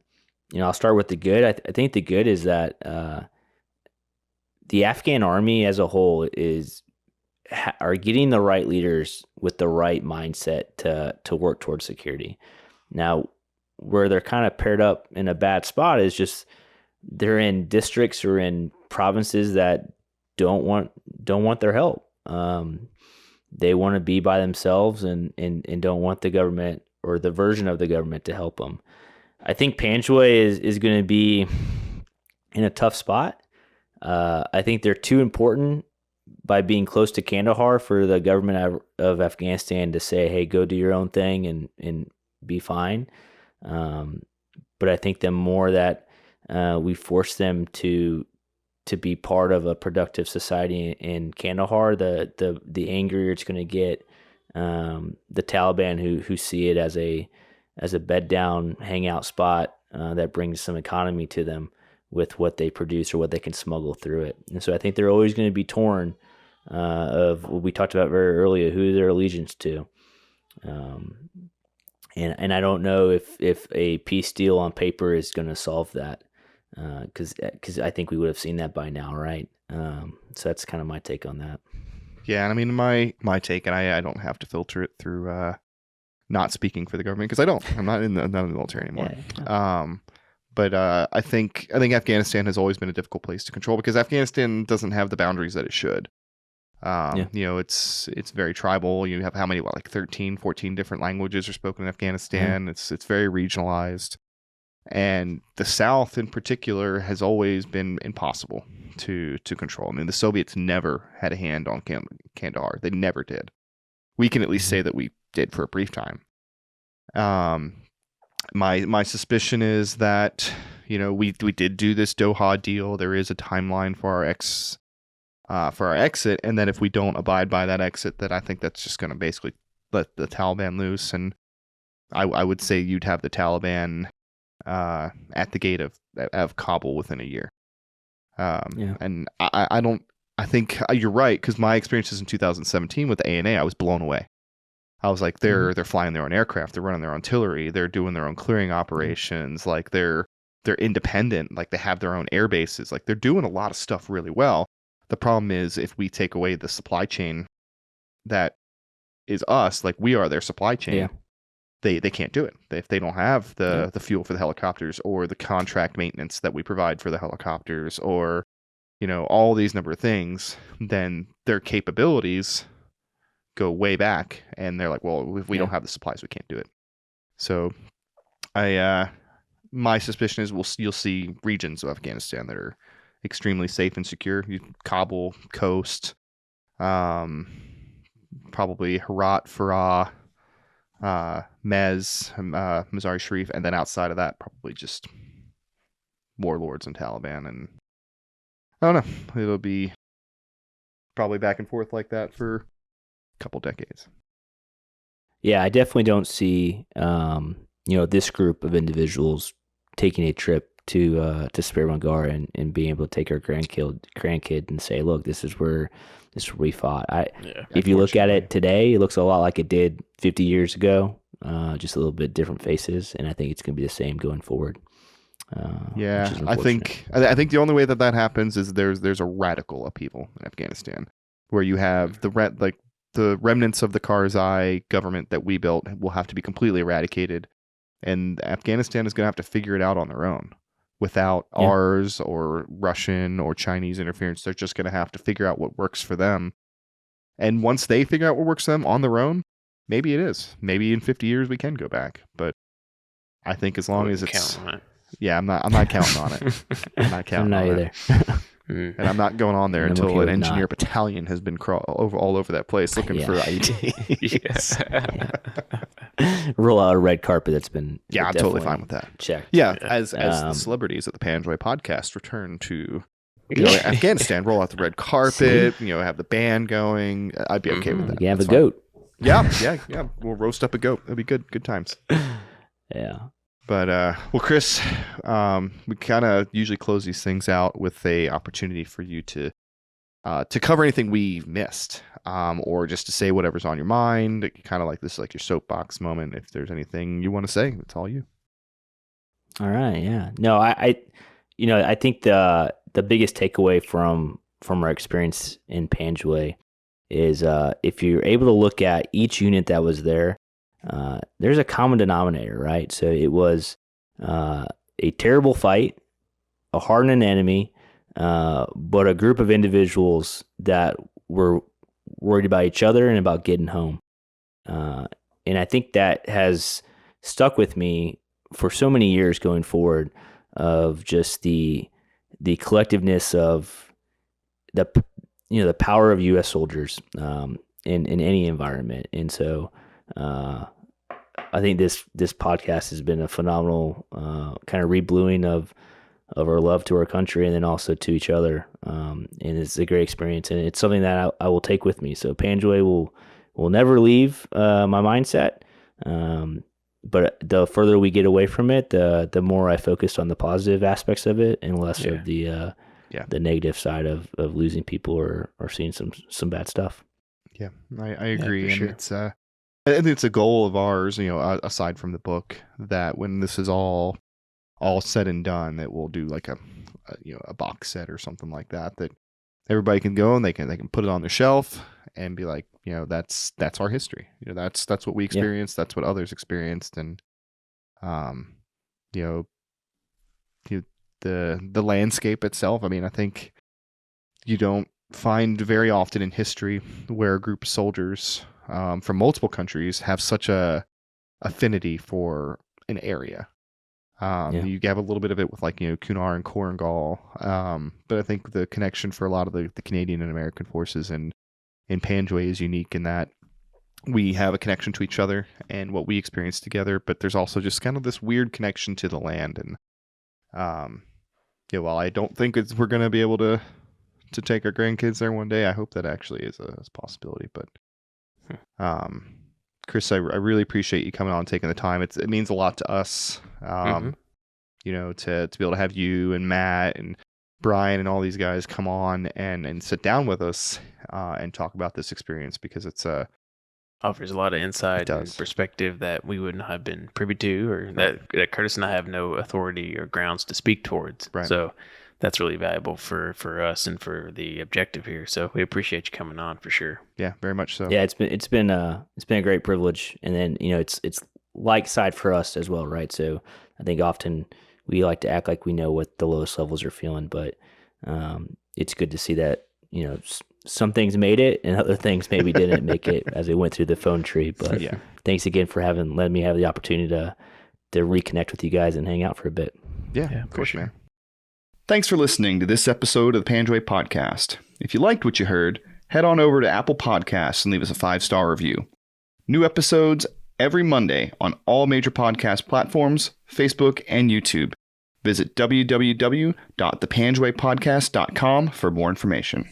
start with the good. I think the good is that the Afghan army as a whole are getting the right leaders with the right mindset to work towards security. Now, where they're kind of paired up in a bad spot is just they're in districts or in provinces that don't want their help. They want to be by themselves and don't want the government or the version of the government to help them. I think Panjway is going to be in a tough spot. I think they're too important by being close to Kandahar for the government of Afghanistan to say, hey, go do your own thing and be fine. But I think the more that we force them to be part of a productive society in Kandahar, the angrier it's going to get. The Taliban who see it as a bed down hangout spot that brings some economy to them with what they produce or what they can smuggle through it. And so I think they're always going to be torn of what we talked about very earlier, who their allegiance to. And I don't know if a peace deal on paper is going to solve that, because I think we would have seen that by now, right? So that's kind of my take on that. Yeah, and I mean my take, and I don't have to filter it through not speaking for the government because I'm not in the military anymore. Yeah. But I think Afghanistan has always been a difficult place to control because Afghanistan doesn't have the boundaries that it should. It's very tribal. You have 13, 14 different languages are spoken in Afghanistan. Yeah. It's very regionalized. And the South in particular has always been impossible to control. I mean, the Soviets never had a hand on Kandahar. They never did. We can at least say that we did for a brief time. My suspicion is that we did do this Doha deal. There is a timeline for our exit, and then if we don't abide by that exit, then I think that's just going to basically let the Taliban loose. And I would say you'd have the Taliban at the gate of Kabul within a year. And I think you're right, because my experiences in 2017 with the ANA, I was blown away. I was like, they're flying their own aircraft, they're running their artillery, they're doing their own clearing operations, like they're independent, like they have their own air bases, like they're doing a lot of stuff really well. The problem is if we take away the supply chain that is us, like we are their supply chain, they can't do it. If they don't have the fuel for the helicopters or the contract maintenance that we provide for the helicopters or, all these number of things, then their capabilities go way back, and they're like, well, if we don't have the supplies, we can't do it. So my suspicion is you'll see regions of Afghanistan that are extremely safe and secure. Kabul coast, probably Herat, Farah, Mazar-i Sharif, and then outside of that, probably just warlords and Taliban. And I don't know, it'll be probably back and forth like that for couple decades. Yeah, I definitely don't see this group of individuals taking a trip to Sperwan Ghar and being able to take our grandkid and say, look, this is where we fought. If you look at it today, it looks a lot like it did 50 years ago, just a little bit different faces, and I think it's going to be the same going forward. Yeah, which is I think the only way that happens is there's a radical upheaval in Afghanistan, where you have the remnants of the Karzai government that we built will have to be completely eradicated, and Afghanistan is going to have to figure it out on their own without ours or Russian or Chinese interference. They're just going to have to figure out what works for them. And once they figure out what works for them on their own, maybe it is. Maybe in 50 years we can go back. But I think as long as it's... Yeah, I'm not counting on it. I'm not counting on either. And I'm not going on there until an engineer battalion has been all over that place looking for IEDs. Roll out a red carpet that's been I'm totally fine with that. Checked. Yeah, as the celebrities at the Panjway podcast return to Afghanistan, roll out the red carpet, have the band going. I'd be okay with that. You have a goat. Yeah. We'll roast up a goat. It'll be good times. Yeah. But, well, Chris, we kind of usually close these things out with a opportunity for you to cover anything we missed, or just to say whatever's on your mind. Kind of like this, like your soapbox moment. If there's anything you want to say, it's all you. All right. Yeah. No, I think the biggest takeaway from our experience in Panjway is if you're able to look at each unit that was there, there's a common denominator, right? So it was a terrible fight, a hardened enemy, but a group of individuals that were worried about each other and about getting home. And I think that has stuck with me for so many years going forward, of just the collectiveness of the power of U.S. soldiers in any environment. And so I think this podcast has been a phenomenal kind of rebluing of our love to our country, and then also to each other. And it's a great experience, and it's something that I will take with me. So Panjway will never leave my mindset. But the further we get away from it, the more I focus on the positive aspects of it, and less of the negative side of losing people or seeing some bad stuff. Yeah, I agree. And sure. It's I think it's a goal of ours, aside from the book, that when this is all said and done, that we'll do like a box set or something like that everybody can go and they can put it on their shelf and be like, that's our history. That's what we experienced. That's what others experienced. And, the landscape itself. I mean, I think you don't find very often in history where a group of soldiers from multiple countries have such a affinity for an area. You have a little bit of it with Kunar and Korengal, but I think the connection for a lot of the Canadian and American forces in Panjway is unique in that we have a connection to each other and what we experience together, but there's also just kind of this weird connection to the land. And while I don't think we're going to be able to take our grandkids there one day, I hope that actually is a possibility. But Chris, I really appreciate you coming on and taking the time. It means a lot to us, to be able to have you and Matt and Brian and all these guys come on and sit down with us and talk about this experience, because it's offers a lot of insight and perspective that we wouldn't have been privy to, or that Curtis and I have no authority or grounds to speak towards. Right. So that's really valuable for us and for the objective here. So we appreciate you coming on for sure. Yeah, very much so. Yeah, it's been a great privilege, and then it's like side for us as well, right? So I think often we like to act like we know what the lowest levels are feeling, but it's good to see that some things made it and other things maybe didn't make it as we went through the phone tree. But thanks again for letting me have the opportunity to reconnect with you guys and hang out for a bit. Yeah, of course, man. Thanks for listening to this episode of the Panjway Podcast. If you liked what you heard, head on over to Apple Podcasts and leave us a 5-star review. New episodes every Monday on all major podcast platforms, Facebook, and YouTube. Visit www.thepanjwaypodcast.com for more information.